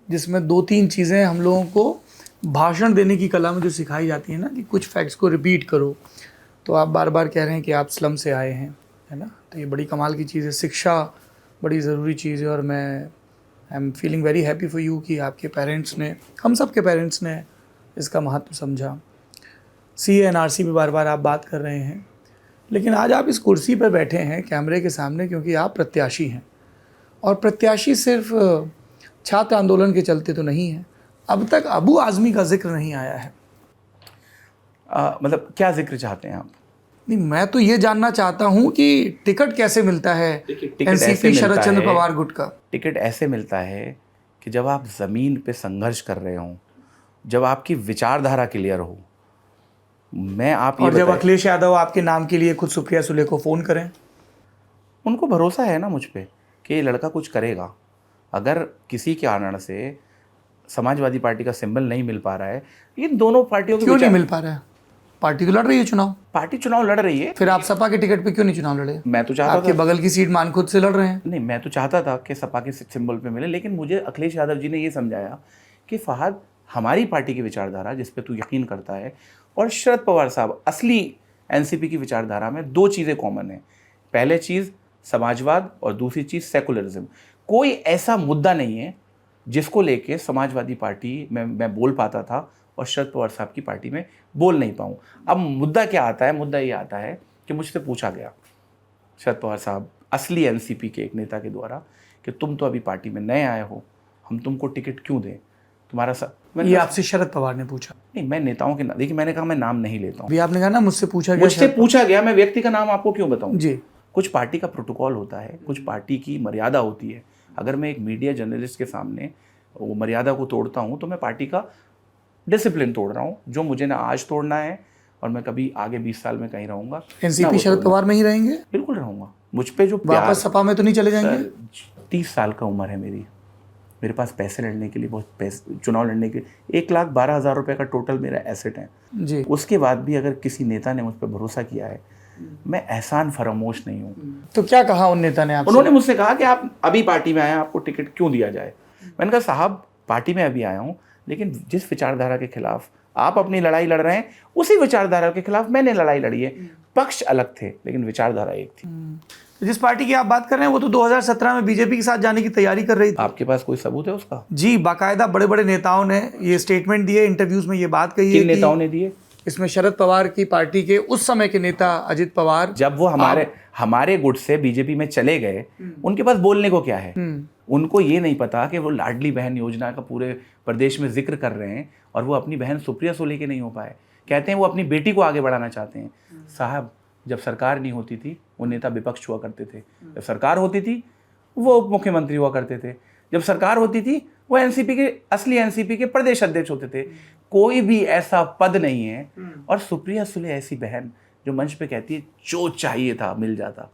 जिसमें 2-3 चीज़ें हम लोगों को भाषण देने की कला में जो सिखाई जाती है ना, कि कुछ फैक्ट्स को रिपीट करो। तो आप बार बार कह रहे हैं कि आप स्लम से आए हैं, है ना, तो ये बड़ी कमाल की चीज़ है। शिक्षा बड़ी ज़रूरी चीज़ है, और मैं I am feeling very happy for you कि आपके पेरेंट्स ने, हम सब के पेरेंट्स ने इसका महत्व समझा। सीएनआरसी में बार बार आप बात कर रहे हैं, लेकिन आज आप इस कुर्सी पर बैठे हैं कैमरे के सामने क्योंकि आप प्रत्याशी हैं, और प्रत्याशी सिर्फ छात्र आंदोलन के चलते तो नहीं है। अब तक अबू आज़मी का जिक्र नहीं आया है। मतलब क्या जिक्र चाहते हैं आप? नहीं, मैं तो ये जानना चाहता हूँ कि टिकट कैसे मिलता है एनसीपी शरद चंद्र पवार गुट का? टिकट ऐसे मिलता है कि जब आप ज़मीन पे संघर्ष कर रहे हों, जब आपकी विचारधारा क्लियर हो। मैं आप ये और जब बताइए, अखिलेश यादव आपके नाम के लिए खुद सुप्रिया सुले को फ़ोन करें, उनको भरोसा है ना मुझ पे कि ये लड़का कुछ करेगा। अगर किसी के कारण से समाजवादी पार्टी का सिंबल नहीं मिल पा रहा है, इन दोनों पार्टियों के क्यों नहीं मिल पा रहा है? पार्टी तो लड़ रही है चुनाव, पार्टी चुनाव लड़ रही है। फिर आप सपा के टिकट पे क्यों नहीं चुनाव लड़े? मैं तो चाहता आपके था, बगल की सीट मान खुद से लड़ रहे हैं। नहीं मैं तो चाहता था कि सपा के सिंबल पे मिले, लेकिन मुझे अखिलेश यादव जी ने ये समझाया कि फहद, हमारी पार्टी की विचारधारा जिस पे तू यकीन करता है और शरद पवार साहब असली एनसीपी की विचारधारा में दो चीज़ें कॉमन है। पहले चीज़ समाजवाद और दूसरी चीज़ सेकुलरिज्म। कोई ऐसा मुद्दा नहीं है जिसको लेके समाजवादी पार्टी में मैं बोल पाता था और शरद पवार साहब की पार्टी में बोल नहीं पाऊँ। अब मुद्दा क्या आता है? मुद्दा ये आता है कि मुझसे पूछा गया शरद पवार साहब असली एनसीपी के एक नेता के द्वारा कि तुम तो अभी पार्टी में नए आए हो, हम तुमको टिकट क्यों दें? तुम्हारा ये आपसे शरद पवार ने पूछा? नहीं, मैं नेताओं के देखिए, मैंने कहा मैं नाम नहीं लेता हूँ। अभी आपने कहा ना मुझसे पूछा गया। मुझसे पूछा गया, मैं व्यक्ति का नाम आपको क्यों बताऊँ? जी। कुछ पार्टी का प्रोटोकॉल होता है, कुछ पार्टी की मर्यादा होती है। अगर मैं एक मीडिया जर्नलिस्ट के सामने वो मर्यादा को तोड़ता हूँ तो मैं पार्टी का डिसिप्लिन तोड़ रहा हूँ, जो मुझे ना आज तोड़ना है और मैं कभी आगे 20 साल में कहीं रहूँगा। एनसीपी शरद पवार में ही रहेंगे? बिल्कुल रहूँगा। मुझ पे जो प्यार, वापस सपा में तो नहीं चले जाएंगे? 30 साल का उम्र है मेरी, मेरे पास पैसे लड़ने के लिए बहुत पैसे, चुनाव लड़ने के 1,12,000 रुपये का टोटल मेरा एसेट है जी। उसके बाद भी अगर किसी नेता ने मुझ पर भरोसा किया है, मैं एहसान फरामोश नहीं हूँ। तो क्या कहा उन नेता ने आपसे? उन्होंने मुझसे कहा कि आप अभी पार्टी में आए हैं, आपको टिकट क्यों दिया जाए? मैंने कहा साहब, पार्टी में अभी आया हूँ, लेकिन जिस विचारधारा के खिलाफ आप अपनी लड़ाई लड़ रहे हैं उसी विचारधारा के खिलाफ मैंने लड़ाई लड़ी है। पक्ष अलग थे लेकिन विचारधारा एक थी। तो जिस पार्टी की आप बात कर रहे हैं वो तो 2017 में बीजेपी के साथ जाने की तैयारी कर रही थी। आपके पास कोई सबूत है उसका? जी, बाकायदा बड़े बड़े नेताओं ने ये स्टेटमेंट दिए, इंटरव्यूज में ये बात कही है। किन नेताओं ने दिए? इसमें शरद पवार की पार्टी के उस समय के नेता अजित पवार, जब वो हमारे गुट से बीजेपी में चले गए, उनके पास बोलने को क्या है? उनको ये नहीं पता कि वो लाडली बहन योजना का पूरे प्रदेश में जिक्र कर रहे हैं और वो अपनी बहन सुप्रिया सुले के नहीं हो पाए। कहते हैं वो अपनी बेटी को आगे बढ़ाना चाहते हैं। साहब, जब सरकार नहीं होती थी वो नेता विपक्ष हुआ करते थे, जब सरकार होती थी वो उप मुख्यमंत्री हुआ करते थे, जब सरकार होती थी वो एनसीपी के असली एनसीपी के प्रदेश अध्यक्ष होते थे। कोई भी ऐसा पद नहीं है। और सुप्रिया सुले ऐसी बहन जो मंच पे कहती है जो चाहिए था मिल जाता,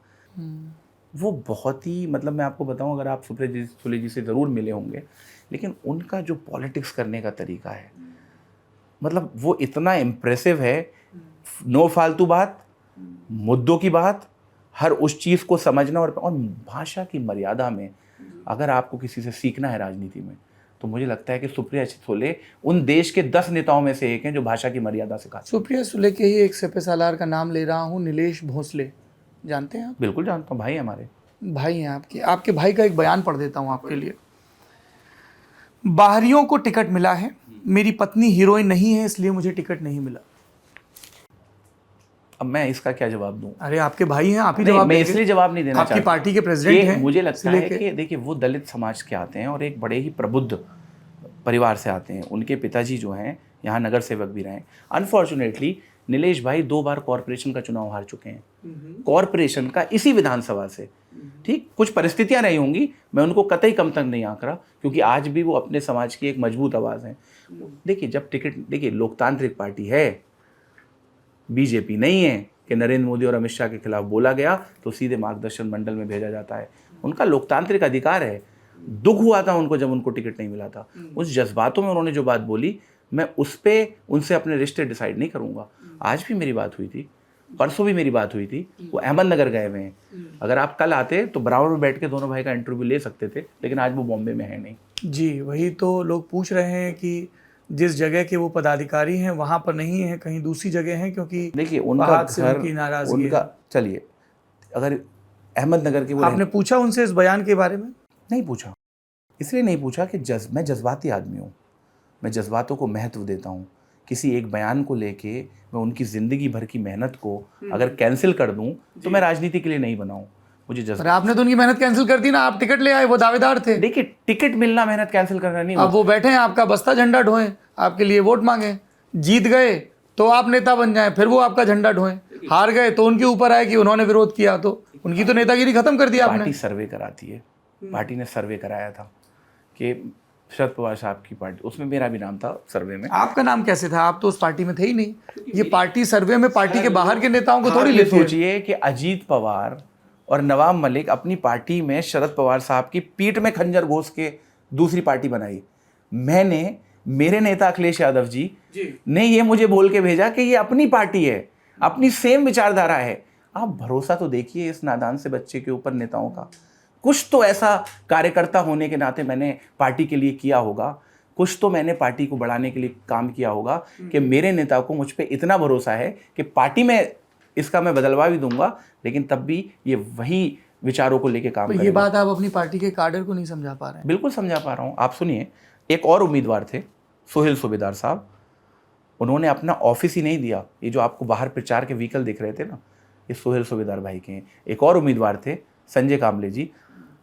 वो बहुत ही, मतलब मैं आपको बताऊं, अगर आप सुप्रिया सुले जी से ज़रूर मिले होंगे, लेकिन उनका जो पॉलिटिक्स करने का तरीका है, मतलब वो इतना इम्प्रेसिव है। नो फालतू बात, मुद्दों की बात, हर उस चीज़ को समझना और भाषा की मर्यादा में अगर आपको किसी से सीखना है राजनीति में, तो मुझे लगता है कि सुप्रिया सुले उन देश के 10 नेताओं में से एक हैं जो भाषा की मर्यादा सिखाते हैं। सुप्रिया सुले के ही एक सिपह सालार का नाम ले रहा हूँ, नीलेश भोसले, जानते हैं आप? बिल्कुल जानता हूँ, भाई हमारे भाई हैं आपके। आपके भाई का एक बयान पढ़ देता हूँ आपके लिए। बाहरियों को टिकट मिला है, मेरी पत्नी हीरोइन नहीं है इसलिए मुझे टिकट नहीं मिला। अब मैं इसका क्या जवाब दूं? अरे आपके भाई हैं, आप ही नहीं, जवाब मैं देंगे। इसलिए जवाब नहीं देना आपकी चाहता। पार्टी के प्रेसिडेंट हैं। मुझे लगता है कि देखिए, वो दलित समाज के आते हैं और एक बड़े ही प्रबुद्ध परिवार से आते हैं। उनके पिताजी जो हैं यहाँ नगर सेवक भी रहे। अनफॉर्चुनेटली नीलेश भाई 2 बार कॉरपोरेशन का चुनाव हार चुके हैं, कॉरपोरेशन का, इसी विधानसभा से। ठीक, कुछ परिस्थितियां रही होंगी, मैं उनको कतई कम तक नहीं आंक रहा, क्योंकि आज भी वो अपने समाज की एक मजबूत आवाज़ है। देखिए, जब टिकट, देखिए लोकतांत्रिक पार्टी है, बीजेपी नहीं है कि नरेंद्र मोदी और अमित शाह के खिलाफ बोला गया तो सीधे मार्गदर्शन मंडल में भेजा जाता है। उनका लोकतांत्रिक अधिकार है। दुख हुआ था उनको जब उनको टिकट नहीं मिला था। उस जज्बातों में उन्होंने जो बात बोली, मैं उस पर उनसे अपने रिश्ते डिसाइड नहीं करूँगा। आज भी मेरी बात हुई थी, परसों भी मेरी बात हुई थी, वो अहमदनगर गए हुए हैं। अगर आप कल आते तो बराबर में बैठ के दोनों भाई का इंटरव्यू ले सकते थे, लेकिन आज वो बॉम्बे में है नहीं। जी, वही तो लोग पूछ रहे हैं कि जिस जगह के वो पदाधिकारी हैं वहाँ पर नहीं है, कहीं दूसरी जगह है, क्योंकि देखिए उनका घर, उनका, चलिए अगर अहमदनगर के वो, आपने पूछा उनसे इस बयान के बारे में? नहीं पूछा। इसलिए नहीं पूछा कि मैं जज्बाती आदमी हूँ, मैं जज्बातों को महत्व देता हूँ। किसी एक बयान को लेके मैं उनकी ज़िंदगी भर की मेहनत को अगर कैंसिल कर दूँ तो मैं राजनीति के लिए नहीं बनाऊँ। मुझे पर आपने तो उनकी मेहनत कैंसिल कर दी ना, आप टिकट ले आए, वो दावेदार थे। देखिए, टिकट मिलना मेहनत कैंसिल करना नहीं। अब वो बैठे हैं, आपका बस्ता झंडा ढोएं, आपके लिए वोट मांगे, जीत गए तो आप नेता बन जाएं, फिर वो आपका झंडा ढोएं, हार गए तो उनके ऊपर आए कि उन्होंने विरोध किया, तो उनकी तो नेतागिरी खत्म कर दी आपने। पार्टी सर्वे कराती है, पार्टी ने सर्वे कराया था कि शरद पवार साहब की पार्टी, उसमें मेरा भी नाम था सर्वे में। आपका नाम कैसे था? आप तो उस पार्टी में थे ही नहीं। ये पार्टी सर्वे में पार्टी के बाहर के नेताओं को थोड़ी ये लेती है। सोचिए कि अजीत पवार और नवाब मलिक अपनी पार्टी में शरद पवार साहब की पीठ में खंजर घोष के दूसरी पार्टी बनाई। मैंने, मेरे नेता अखिलेश यादव जी ने ये मुझे बोल के भेजा कि ये अपनी पार्टी है, अपनी सेम विचारधारा है। आप भरोसा तो देखिए इस नादान से बच्चे के ऊपर नेताओं का। कुछ तो ऐसा कार्यकर्ता होने के नाते मैंने पार्टी के लिए किया होगा, कुछ तो मैंने पार्टी को बढ़ाने के लिए काम किया होगा कि मेरे नेता को मुझ पे इतना भरोसा है कि पार्टी में इसका मैं बदलवा भी दूंगा, लेकिन तब भी ये वही विचारों को लेके काम तो ये करेगा। बात आप अपनी पार्टी के काडर को नहीं समझा पा रहे हैं। बिल्कुल समझा पा रहा हूँ। आप सुनिए, एक और उम्मीदवार थे सोहेल सूबेदार साहब, उन्होंने अपना ऑफिस ही नहीं दिया। ये जो आपको बाहर प्रचार के व्हीकल दिख रहे थे ना, ये सोहेल सूबेदार भाई के हैं। एक और उम्मीदवार थे संजय कामले जी,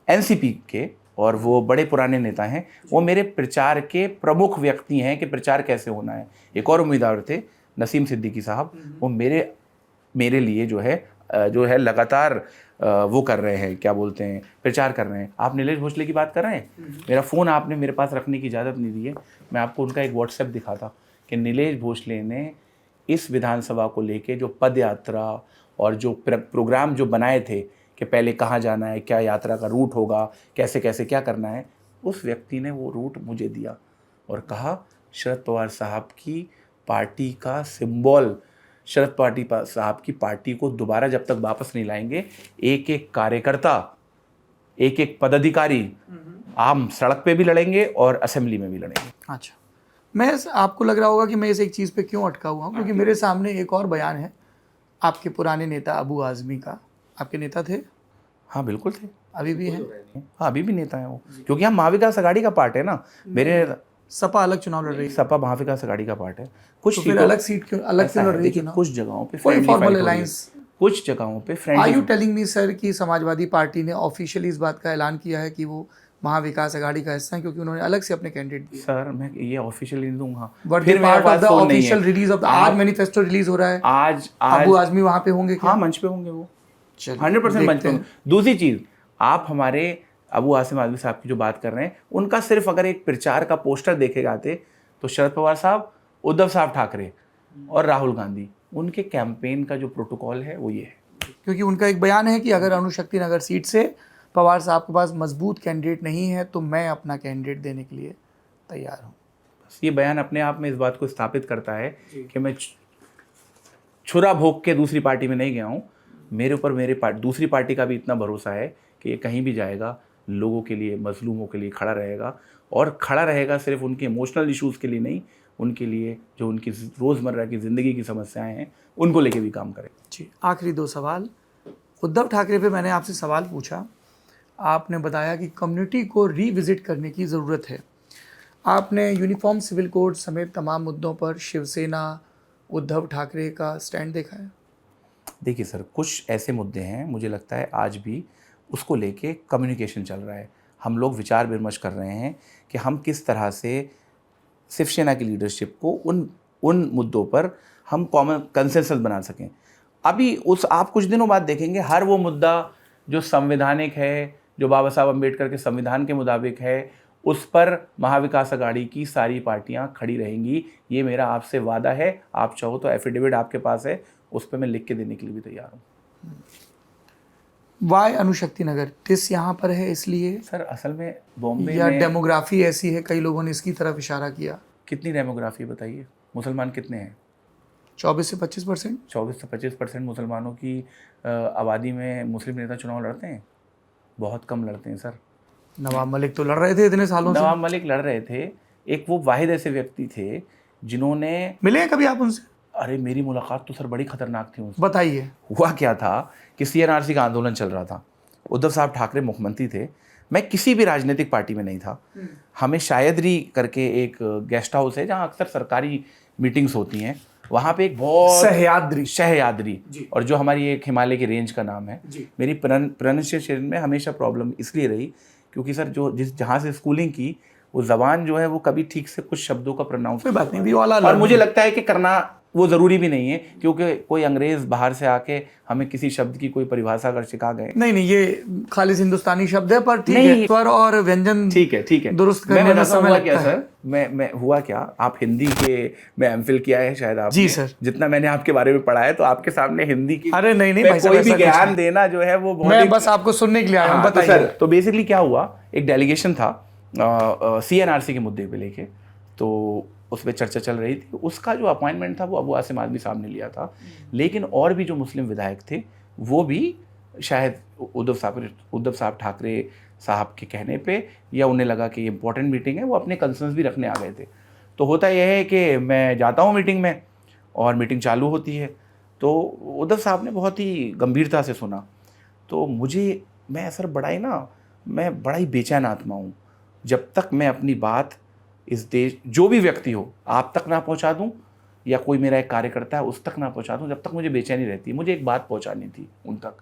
एनसीपी के, और वो बड़े पुराने नेता हैं। वो मेरे प्रचार के प्रमुख व्यक्ति हैं कि प्रचार कैसे होना है। एक और उम्मीदवार थे नसीम सिद्दीकी साहब, वो मेरे लिए जो है लगातार वो कर रहे हैं, क्या बोलते हैं, प्रचार कर रहे हैं। आप नीलेश भोसले की बात कर रहे हैं, मेरा फ़ोन आपने मेरे पास रखने की इजाज़त नहीं दी है। मैं आपको उनका एक व्हाट्सएप दिखाता कि नीलेश भोसले ने इस विधानसभा को लेके जो पद यात्रा और जो प्रोग्राम जो बनाए थे कि पहले कहाँ जाना है, क्या यात्रा का रूट होगा, कैसे कैसे क्या करना है, उस व्यक्ति ने वो रूट मुझे दिया और कहा शरद पवार साहब की पार्टी का सिंबल, शरद पवार साहब की पार्टी को दोबारा जब तक वापस नहीं लाएंगे, एक एक कार्यकर्ता, एक एक पदाधिकारी आम सड़क पे भी लड़ेंगे और असेंबली में भी लड़ेंगे। अच्छा, आपको लग रहा होगा कि मैं इस एक चीज़ पे क्यों अटका हुआ हूँ, क्योंकि मेरे सामने एक और बयान है आपके पुराने नेता अबू आज़मी का। आपके नेता थे? हाँ बिल्कुल थे, अभी भी हैं? हाँ अभी भी नेता हैं वो, क्योंकि हम महाविकास आघाड़ी का पार्ट है ना। मेरे सपा अलग चुनाव लड़ रही है, सपा महाविकास आघाड़ी का पार्ट है। कुछ तो फिर अलग सीट क्यों, अलग से लड़ रही है? देखिए, कुछ जगहों पे कोई friendly फॉर्मल fight हो रही है, अलायंस? कुछ जगहों पे are friendly. You telling me sir कि समाजवादी पार्टी ने ऑफिशियली इस बात का ऐलान किया है कि वो महाविकास आघाड़ी का हिस्सा है, क्योंकि उन्होंने अलग से अपने कैंडिडेट दिए? सर मैं ये ऑफिशियली नहीं दूंगा। बट फिर मेरे पास फोन नहीं ऑफिशियल है। रिलीज ऑफ आज मैनिफेस्टो रिलीज हो रहा है, आज अबू आज़मी वहां पे होंगे क्या? हाँ मंच पे होंगे वो, 100% मंच पे होंगे। दूसरी चीज, आप हमारे अबू आसिम आज़मी साहब की जो बात कर रहे हैं, उनका सिर्फ अगर एक प्रचार का पोस्टर देखे जाते तो शरद पवार साहब, उद्धव साहब ठाकरे और राहुल गांधी, उनके कैंपेन का जो प्रोटोकॉल है वो ये है। क्योंकि उनका एक बयान है कि अगर अणुशक्ति नगर सीट से पवार साहब के पास मजबूत कैंडिडेट नहीं है तो मैं अपना कैंडिडेट देने के लिए तैयार हूँ। ये बयान अपने आप में इस बात को स्थापित करता है कि मैं छुरा भोग के दूसरी पार्टी में नहीं गया हूँ। मेरे ऊपर दूसरी पार्टी का भी इतना भरोसा है कि ये कहीं भी जाएगा, लोगों के लिए, मजलूमों के लिए खड़ा रहेगा, और खड़ा रहेगा सिर्फ उनके इमोशनल इश्यूज़ के लिए नहीं, उनके लिए जो उनकी रोज़मर्रा की ज़िंदगी की समस्याएं हैं उनको लेके भी काम करें। जी, आखिरी 2 सवाल। उद्धव ठाकरे पे मैंने आपसे सवाल पूछा, आपने बताया कि कम्युनिटी को रीविज़िट करने की ज़रूरत है। आपने यूनिफॉर्म सिविल कोड समेत तमाम मुद्दों पर शिवसेना, उद्धव ठाकरे का स्टैंड देखा है? देखिए सर, कुछ ऐसे मुद्दे हैं, मुझे लगता है आज भी उसको लेके कम्युनिकेशन चल रहा है। हम लोग विचार विमर्श कर रहे हैं कि हम किस तरह से शिवसेना की लीडरशिप को उन मुद्दों पर हम कॉमन कंसेंसस बना सकें। अभी आप कुछ दिनों बाद देखेंगे हर वो मुद्दा जो संवैधानिक है, जो बाबा साहब अम्बेडकर के संविधान के मुताबिक है, उस पर महाविकास आघाड़ी की सारी पार्टियां खड़ी रहेंगी। ये मेरा आपसे वादा है। आप चाहो तो एफिडेविट आपके पास है, उस पर मैं लिख के देने के लिए भी तैयार हूँ। वाई अणुशक्ति नगर टिस यहाँ पर है इसलिए? सर असल में बॉम्बे या में डेमोग्राफी ऐसी है, कई लोगों ने इसकी तरफ इशारा किया? कितनी डेमोग्राफी बताइए, मुसलमान कितने हैं? 24 से 25%। 24 से 25% मुसलमानों की आबादी में मुस्लिम नेता चुनाव लड़ते हैं? बहुत कम लड़ते हैं सर। नवाब मलिक तो लड़ रहे थे इतने सालों से। नवाब मलिक लड़ रहे थे, एक वो वाहिद ऐसे व्यक्ति थे जिन्होंने, मिले हैं कभी आप उनसे? अरे मेरी मुलाकात तो सर बड़ी खतरनाक थी उनसे। बताइए। हुआ क्या था कि CNRC का आंदोलन चल रहा था, उद्धव साहब ठाकरे मुख्यमंत्री थे, मैं किसी भी राजनीतिक पार्टी में नहीं था। हमें शायदरी करके एक गेस्ट हाउस है जहाँ अक्सर सरकारी मीटिंग्स होती हैं, वहाँ पे एक बहुत सह्याद्री और जो हमारी एक हिमालय की रेंज का नाम है। मेरी प्रोनाउंसिएशन में हमेशा प्रॉब्लम इसलिए रही क्योंकि सर जहाँ से स्कूलिंग की वो ज़बान जो है वो कभी ठीक से कुछ शब्दों का प्रोनाउंस, कोई बात नहीं, भी वाला और मुझे लगता है कि करना वो ज़रूरी भी नहीं है, क्योंकि कोई अंग्रेज़ बाहर से आके हमें किसी शब्द की कोई परिभाषा अगर सिखा गए। नहीं, ये खालिस हिंदुस्तानी शब्द है, पर ठीक नहीं, है, स्वर और व्यंजन ठीक है दुरुस्त मैं करने में बताता हूँ समय हुआ लगता क्या है। सर, मैं हुआ क्या, आप हिंदी के में एमफिल किया है शायद आपने। जी सर। जितना मैंने आपके बारे में पढ़ा है, तो आपके सामने हिंदी की अरे नहीं पे भाई साहब, कोई भी ऐसा कुछ ज्ञान नहीं। देना जो है वो बहुत मैं ही- बस आपको सुनने के लिए आया हूँ, हाँ, तो बताइए। सर, तो बेसिकली क्या हुआ, एक डेलीगेशन था CNRC के मुद्दे पे लेके, तो उस पर चर्चा चल रही थी। उसका जो अपॉइंटमेंट था वो अबू आसिम आज़मी साहब ने लिया था, लेकिन और भी जो मुस्लिम विधायक थे वो भी शायद उद्धव साहब ठाकरे साहब के कहने पे, या उन्हें लगा कि ये इंपॉर्टेंट मीटिंग है, वो अपने कंसर्न्स भी रखने आ गए थे। तो होता यह है कि मैं जाता हूँ मीटिंग में, और मीटिंग चालू होती है, तो उद्धव साहब ने बहुत ही गंभीरता से सुना। तो मैं सर मैं बड़ा ही बेचैन आत्मा हूँ। जब तक मैं अपनी बात इस देश, जो भी व्यक्ति हो, आप तक ना पहुँचा दूँ, या कोई मेरा एक कार्यकर्ता है उस तक ना पहुँचा दूँ, जब तक मुझे बेचैनी रहती है। मुझे एक बात पहुँचानी थी उन तक।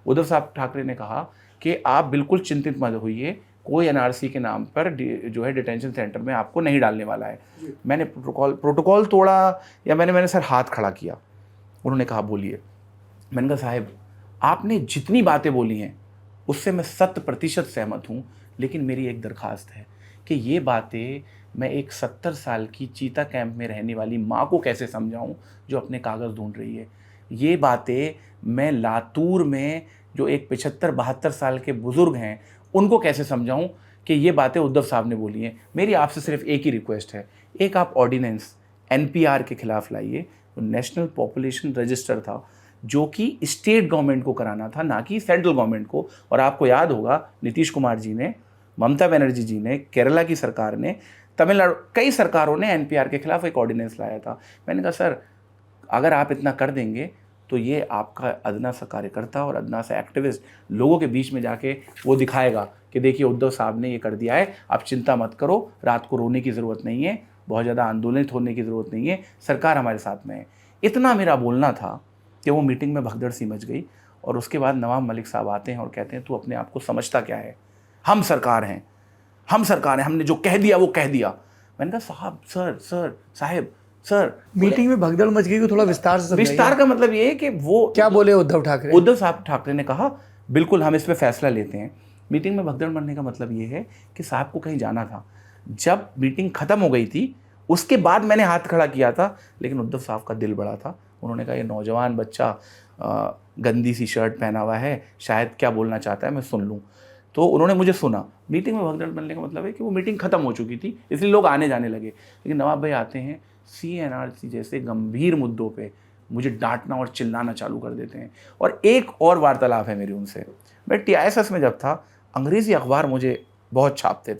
उद्धव साहब ठाकरे ने कहा कि आप बिल्कुल चिंतित मत होइए, कोई NRC के नाम पर जो है डिटेंशन सेंटर में आपको नहीं डालने वाला है। मैंने प्रोटोकॉल तोड़ा, या मैंने सर हाथ खड़ा किया। उन्होंने कहा बोलिए। मैंने कहा साहब, आपने जितनी बातें बोली हैं उससे मैं 100% सहमत हूँ, लेकिन मेरी एक दरख्वास्त है कि ये बातें मैं एक 70 साल की चीता कैंप में रहने वाली माँ को कैसे समझाऊँ जो अपने कागज़ ढूंढ रही है। ये बातें मैं लातूर में जो एक 75-72 साल के बुज़ुर्ग हैं उनको कैसे समझाऊँ कि ये बातें उद्धव साहब ने बोली हैं। मेरी आपसे सिर्फ एक ही रिक्वेस्ट है, एक आप ऑर्डिनेंस NPR के खिलाफ लाइए। नेशनल पॉपुलेशन रजिस्टर था, जो कि स्टेट गवर्नमेंट को कराना था, ना कि सेंट्रल गवर्नमेंट को। और आपको याद होगा, नीतीश कुमार जी ने, ममता बनर्जी जी ने, केरला की सरकार ने, तमिलनाडु, कई सरकारों ने NPR के खिलाफ एक ऑर्डिनेंस लाया था। मैंने कहा सर, अगर आप इतना कर देंगे तो ये आपका अदना सा कार्यकर्ता और अदना सा एक्टिविस्ट लोगों के बीच में जाके वो दिखाएगा कि देखिए उद्धव साहब ने ये कर दिया है, आप चिंता मत करो, रात को रोने की ज़रूरत नहीं है, बहुत ज़्यादा आंदोलित होने की ज़रूरत नहीं है, सरकार हमारे साथ में है। इतना मेरा बोलना था कि वो मीटिंग में भगदड़ सी मच गई। और उसके बाद नवाब मलिक साहब आते हैं और कहते हैं, तू अपने आप को समझता क्या है, हम सरकार हैं, हमने जो कह दिया वो कह दिया। मैंने कहा साहब, साहब सर, मीटिंग में भगदड़ मच गई को थोड़ा विस्तार से समझाइए। विस्तार का मतलब ये है कि वो क्या बोले उद्धव ठाकरे? उद्धव साहब ठाकरे ने कहा बिल्कुल हम इस पे फैसला लेते हैं। मीटिंग में भगदड़ मचने का मतलब ये है कि साहब को कहीं जाना था। जब मीटिंग खत्म हो गई थी उसके बाद मैंने हाथ खड़ा किया था, लेकिन उद्धव साहब का दिल बड़ा था। उन्होंने कहा ये नौजवान बच्चा गंदी सी शर्ट पहना हुआ है, शायद क्या बोलना चाहता है मैं सुन लूँ। तो उन्होंने मुझे सुना। मीटिंग में भगदड़ बनने का मतलब है कि वो मीटिंग खत्म हो चुकी थी, इसलिए लोग आने जाने लगे। लेकिन नवाब भाई आते हैं, CNRC जैसे गंभीर मुद्दों पे मुझे डांटना और चिल्लाना चालू कर देते हैं। और एक और वार्तालाप है मेरी उनसे। मैं TISS में जब था, अंग्रेज़ी अखबार मुझे बहुत छापते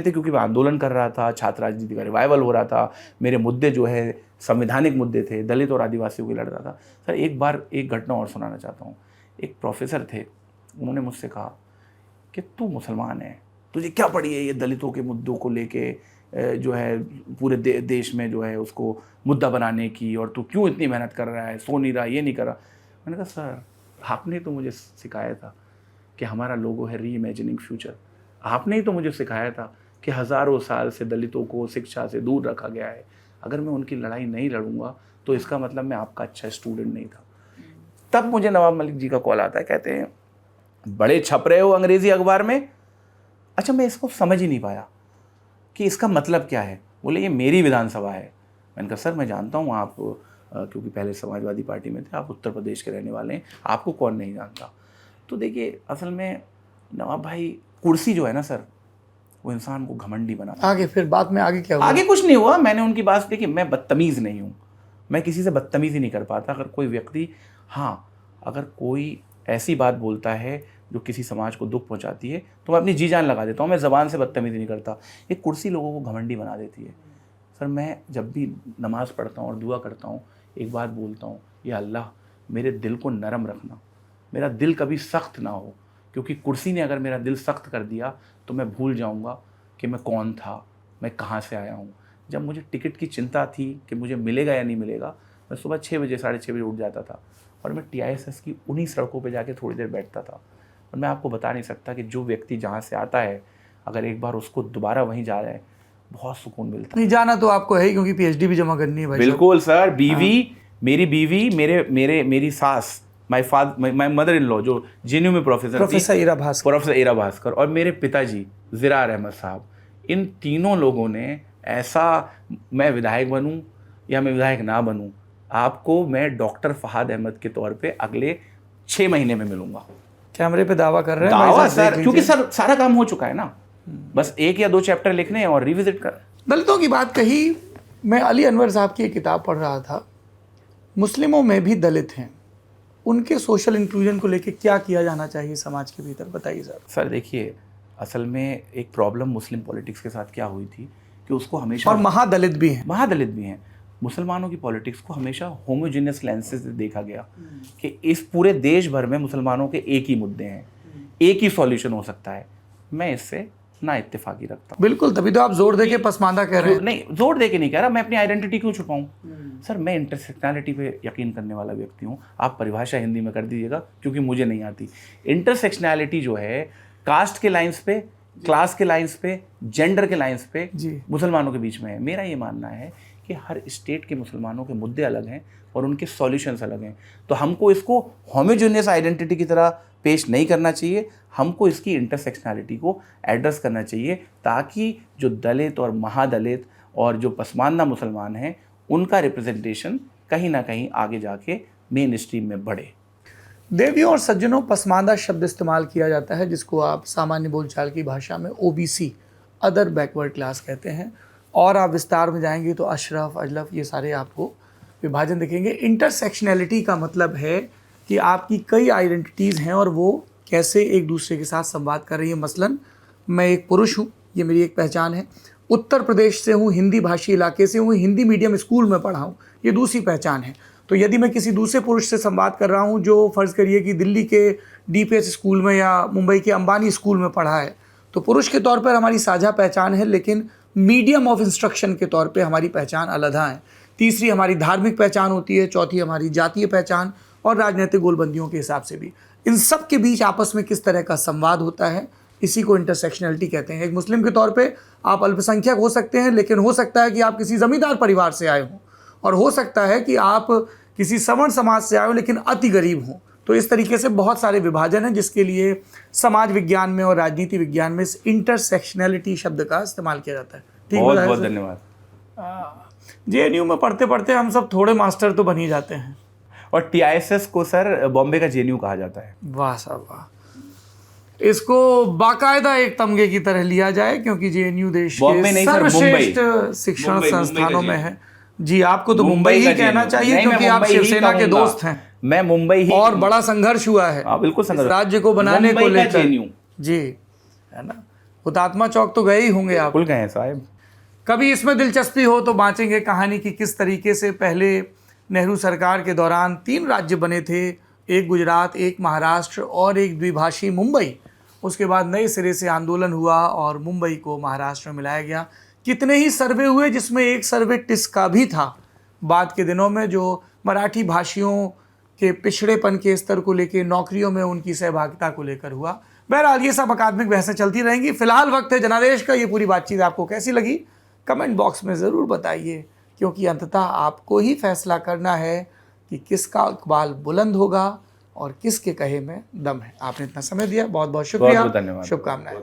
थे क्योंकि मैं आंदोलन कर रहा था, छात्र राजनीति का रिवाइवल हो रहा था, मेरे मुद्दे जो है संवैधानिक मुद्दे थे, दलित और आदिवासियों के लड़ रहा था। सर, एक बार एक घटना और सुनाना चाहता हूँ। एक प्रोफेसर थे, उन्होंने मुझसे कहा कि तू मुसलमान है, तुझे क्या पड़ी है ये दलितों के मुद्दों को लेके जो है पूरे देश में जो है उसको मुद्दा बनाने की, और तू क्यों इतनी मेहनत कर रहा है, सो नहीं रहा, ये नहीं कर रहा। मैंने कहा सर, आपने तो मुझे सिखाया था कि हमारा लोगो है री इमेजिनिंग फ्यूचर। आपने ही तो मुझे सिखाया था कि हज़ारों साल से दलितों को शिक्षा से दूर रखा गया है। अगर मैं उनकी लड़ाई नहीं लड़ूंगा तो इसका मतलब मैं आपका अच्छा स्टूडेंट नहीं था। तब मुझे नवाब मलिक जी का कॉल आता है, कहते हैं बड़े छप रहे हो अंग्रेज़ी अखबार में। अच्छा, मैं इसको समझ ही नहीं पाया कि इसका मतलब क्या है। बोले ये मेरी विधानसभा है। मैंने कहा सर, मैं जानता हूँ आप क्योंकि पहले समाजवादी पार्टी में थे, आप उत्तर प्रदेश के रहने वाले हैं, आपको कौन नहीं जानता। तो देखिए, असल में नवाब भाई, कुर्सी जो है ना सर, वो इंसान को घमंडी बनाता है। आगे फिर बात में आगे क्या हुआ? आगे कुछ नहीं हुआ। मैंने उनकी बात देखी, मैं बदतमीज़ नहीं हूँ, मैं किसी से बदतमीज़ी नहीं कर पाता। अगर कोई व्यक्ति, हाँ, अगर कोई ऐसी बात बोलता है जो किसी समाज को दुख पहुंचाती है, तो मैं अपनी जी जान लगा देता हूँ, मैं ज़बान से बदतमीज़ी नहीं करता। ये कुर्सी लोगों को घमंडी बना देती है। सर, मैं जब भी नमाज़ पढ़ता हूँ और दुआ करता हूँ, एक बात बोलता हूँ, या अल्लाह मेरे दिल को नरम रखना, मेरा दिल कभी सख्त ना हो, क्योंकि कुर्सी ने अगर मेरा दिल सख्त कर दिया तो मैं भूल जाऊँगा कि मैं कौन था, मैं कहाँ से आया हूँ। जब मुझे टिकट की चिंता थी कि मुझे मिलेगा या नहीं मिलेगा, मैं सुबह 6 बजे 6:30 बजे उठ जाता था और मैं TISS की उन्हीं सड़कों पे जाके थोड़ी देर बैठता था। और मैं आपको बता नहीं सकता कि जो व्यक्ति जहाँ से आता है, अगर एक बार उसको दोबारा वहीं जा रहा है, बहुत सुकून मिलता नहीं, जाना तो आपको है ही, क्योंकि पीएचडी भी जमा करनी है है। भाई बिल्कुल सर, मेरी बीवी, मेरी सास, माय मदर इन लॉ जो जेएनयू में professor professor Ira Bhaskar, professor Ira Bhaskar, और मेरे पिताजी ज़िरार अहमद साहब, इन तीनों लोगों ने ऐसा, मैं विधायक बनूं या मैं विधायक ना बनूं, आपको मैं डॉक्टर फहाद अहमद के तौर पे अगले 6 महीने में मिलूंगा। कैमरे पे दावा कर रहे हैं दावा भाई साहब, सर, देख क्योंकि लीजिए। सर सारा काम हो चुका है ना, बस 1 या 2 चैप्टर लिखने हैं और रिविजिट कर। दलितों की बात कही, मैं अली अनवर साहब की एक किताब पढ़ रहा था, मुस्लिमों में भी दलित हैं, उनके सोशल इंक्लूजन को लेके क्या किया जाना चाहिए समाज के भीतर, बताइए सर। सर देखिए, असल में एक प्रॉब्लम मुस्लिम पॉलिटिक्स के साथ क्या हुई थी कि उसको हमेशा, और महादलित भी हैं, महादलित भी हैं, मुसलमानों की पॉलिटिक्स को हमेशा होमोजेनियस लेंसेज से देखा गया कि इस पूरे देश भर में मुसलमानों के एक ही मुद्दे हैं, एक ही सॉल्यूशन हो सकता है। मैं इससे ना इत्तेफाकी रखता हूँ। बिल्कुल, तभी तो आप जोर दे के पसमानदा कह रहे हैं। नहीं, जोर दे के नहीं कह रहा, मैं अपनी आइडेंटिटी क्यों छुपाऊं। सर मैं इंटरसेक्शनैलिटी पे यकीन करने वाला व्यक्ति हूँ। आप परिभाषा हिंदी में कर दीजिएगा क्योंकि मुझे नहीं आती। इंटरसेक्शनैलिटी जो है, कास्ट के लाइंस पे, क्लास के लाइंस पे, जेंडर के लाइंस पे जी। मुसलमानों के बीच में है। मेरा ये मानना है कि हर स्टेट के मुसलमानों के मुद्दे अलग हैं और उनके सॉल्यूशंस अलग हैं, तो हमको इसको होमोजेनियस आइडेंटिटी की तरह पेश नहीं करना चाहिए, हमको इसकी इंटरसेक्शनैलिटी को एड्रेस करना चाहिए, ताकि जो दलित और महादलित और जो पसमानदा मुसलमान हैं उनका रिप्रेजेंटेशन कहीं ना कहीं आगे जाके मेन स्ट्रीम में बढ़े। देवियों और सज्जनों, पसमानदा शब्द इस्तेमाल किया जाता है जिसको आप सामान्य बोलचाल की भाषा में ओबीसी, अदर बैकवर्ड क्लास कहते हैं, और आप विस्तार में जाएंगे तो अशरफ, अजलफ, ये सारे आपको विभाजन दिखेंगे। इंटरसेक्शनैलिटी का मतलब है कि आपकी कई आइडेंटिटीज़ हैं और वो कैसे एक दूसरे के साथ संवाद कर रही है। मसलन मैं एक पुरुष हूँ, ये मेरी एक पहचान है, उत्तर प्रदेश से हूँ, हिंदी भाषी इलाके से हूँ, हिंदी मीडियम स्कूल में पढ़ा हूँ, ये दूसरी पहचान है। तो यदि मैं किसी दूसरे पुरुष से संवाद कर रहा हूँ जो फ़र्ज़ करिए कि दिल्ली के डीपीएस स्कूल में या मुंबई के अंबानी स्कूल में पढ़ा है, तो पुरुष के तौर पर हमारी साझा पहचान है, लेकिन मीडियम ऑफ इंस्ट्रक्शन के तौर पे हमारी पहचान अलग है। तीसरी हमारी धार्मिक पहचान होती है, चौथी हमारी जातीय पहचान, और राजनीतिक गोलबंदियों के हिसाब से भी। इन सब के बीच आपस में किस तरह का संवाद होता है, इसी को इंटरसेक्शनैलिटी कहते हैं। एक मुस्लिम के तौर पे आप अल्पसंख्यक हो सकते हैं, लेकिन हो सकता है कि आप किसी ज़मींदार परिवार से आए हों, और हो सकता है कि आप किसी सवर्ण समाज से आए हो लेकिन अति गरीब हों। तो इस तरीके से बहुत सारे विभाजन हैं जिसके लिए समाज विज्ञान में और राजनीति विज्ञान में इस इंटरसेक्शनैलिटी शब्द का इस्तेमाल किया जाता है। ठीक, बहुत बहुत धन्यवाद। जेएनयू में पढ़ते पढ़ते हम सब थोड़े मास्टर तो बन ही जाते हैं। और टीआईएसएस को सर बॉम्बे का जेएनयू कहा जाता है। वाह साहब वाह, इसको बाकायदा एक तमगे की तरह लिया जाए, क्योंकि जेएनयू देश के सर्वश्रेष्ठ शिक्षण संस्थानों में है। जी, आपको तो मुंबई ही कहना चाहिए क्योंकि आप शिवसेना के दोस्त हैं। मैं मुंबई ही, और बड़ा संघर्ष हुआ है बिल्कुल इस राज्य को बनाने को लेकर। जी, है ना। हुतात्मा चौक तो गए ही होंगे आप? बिल्कुल गए हैं साहब। कभी इसमें दिलचस्पी हो तो बांचेंगे कहानी की किस तरीके से पहले नेहरू सरकार के दौरान 3 राज्य बने थे, एक गुजरात, एक महाराष्ट्र और एक द्विभाषी मुंबई। उसके बाद नए सिरे से आंदोलन हुआ और मुंबई को महाराष्ट्र में मिलाया गया। कितने ही सर्वे हुए, जिसमें एक सर्वे टिस का भी था बाद के दिनों में, जो मराठी भाषियों के पिछड़ेपन के स्तर को लेकर, नौकरियों में उनकी सहभागिता को लेकर हुआ। बहरहाल ये सब अकादमिक बहसें चलती रहेंगी। फिलहाल वक्त है जनादेश का। ये पूरी बातचीत आपको कैसी लगी कमेंट बॉक्स में ज़रूर बताइए, क्योंकि अंततः आपको ही फैसला करना है कि किसका इकबाल बुलंद होगा और किसके कहे में दम है। आपने इतना समय दिया, बहुत बहुत शुक्रिया, बहुत धन्यवाद, शुभकामनाएं।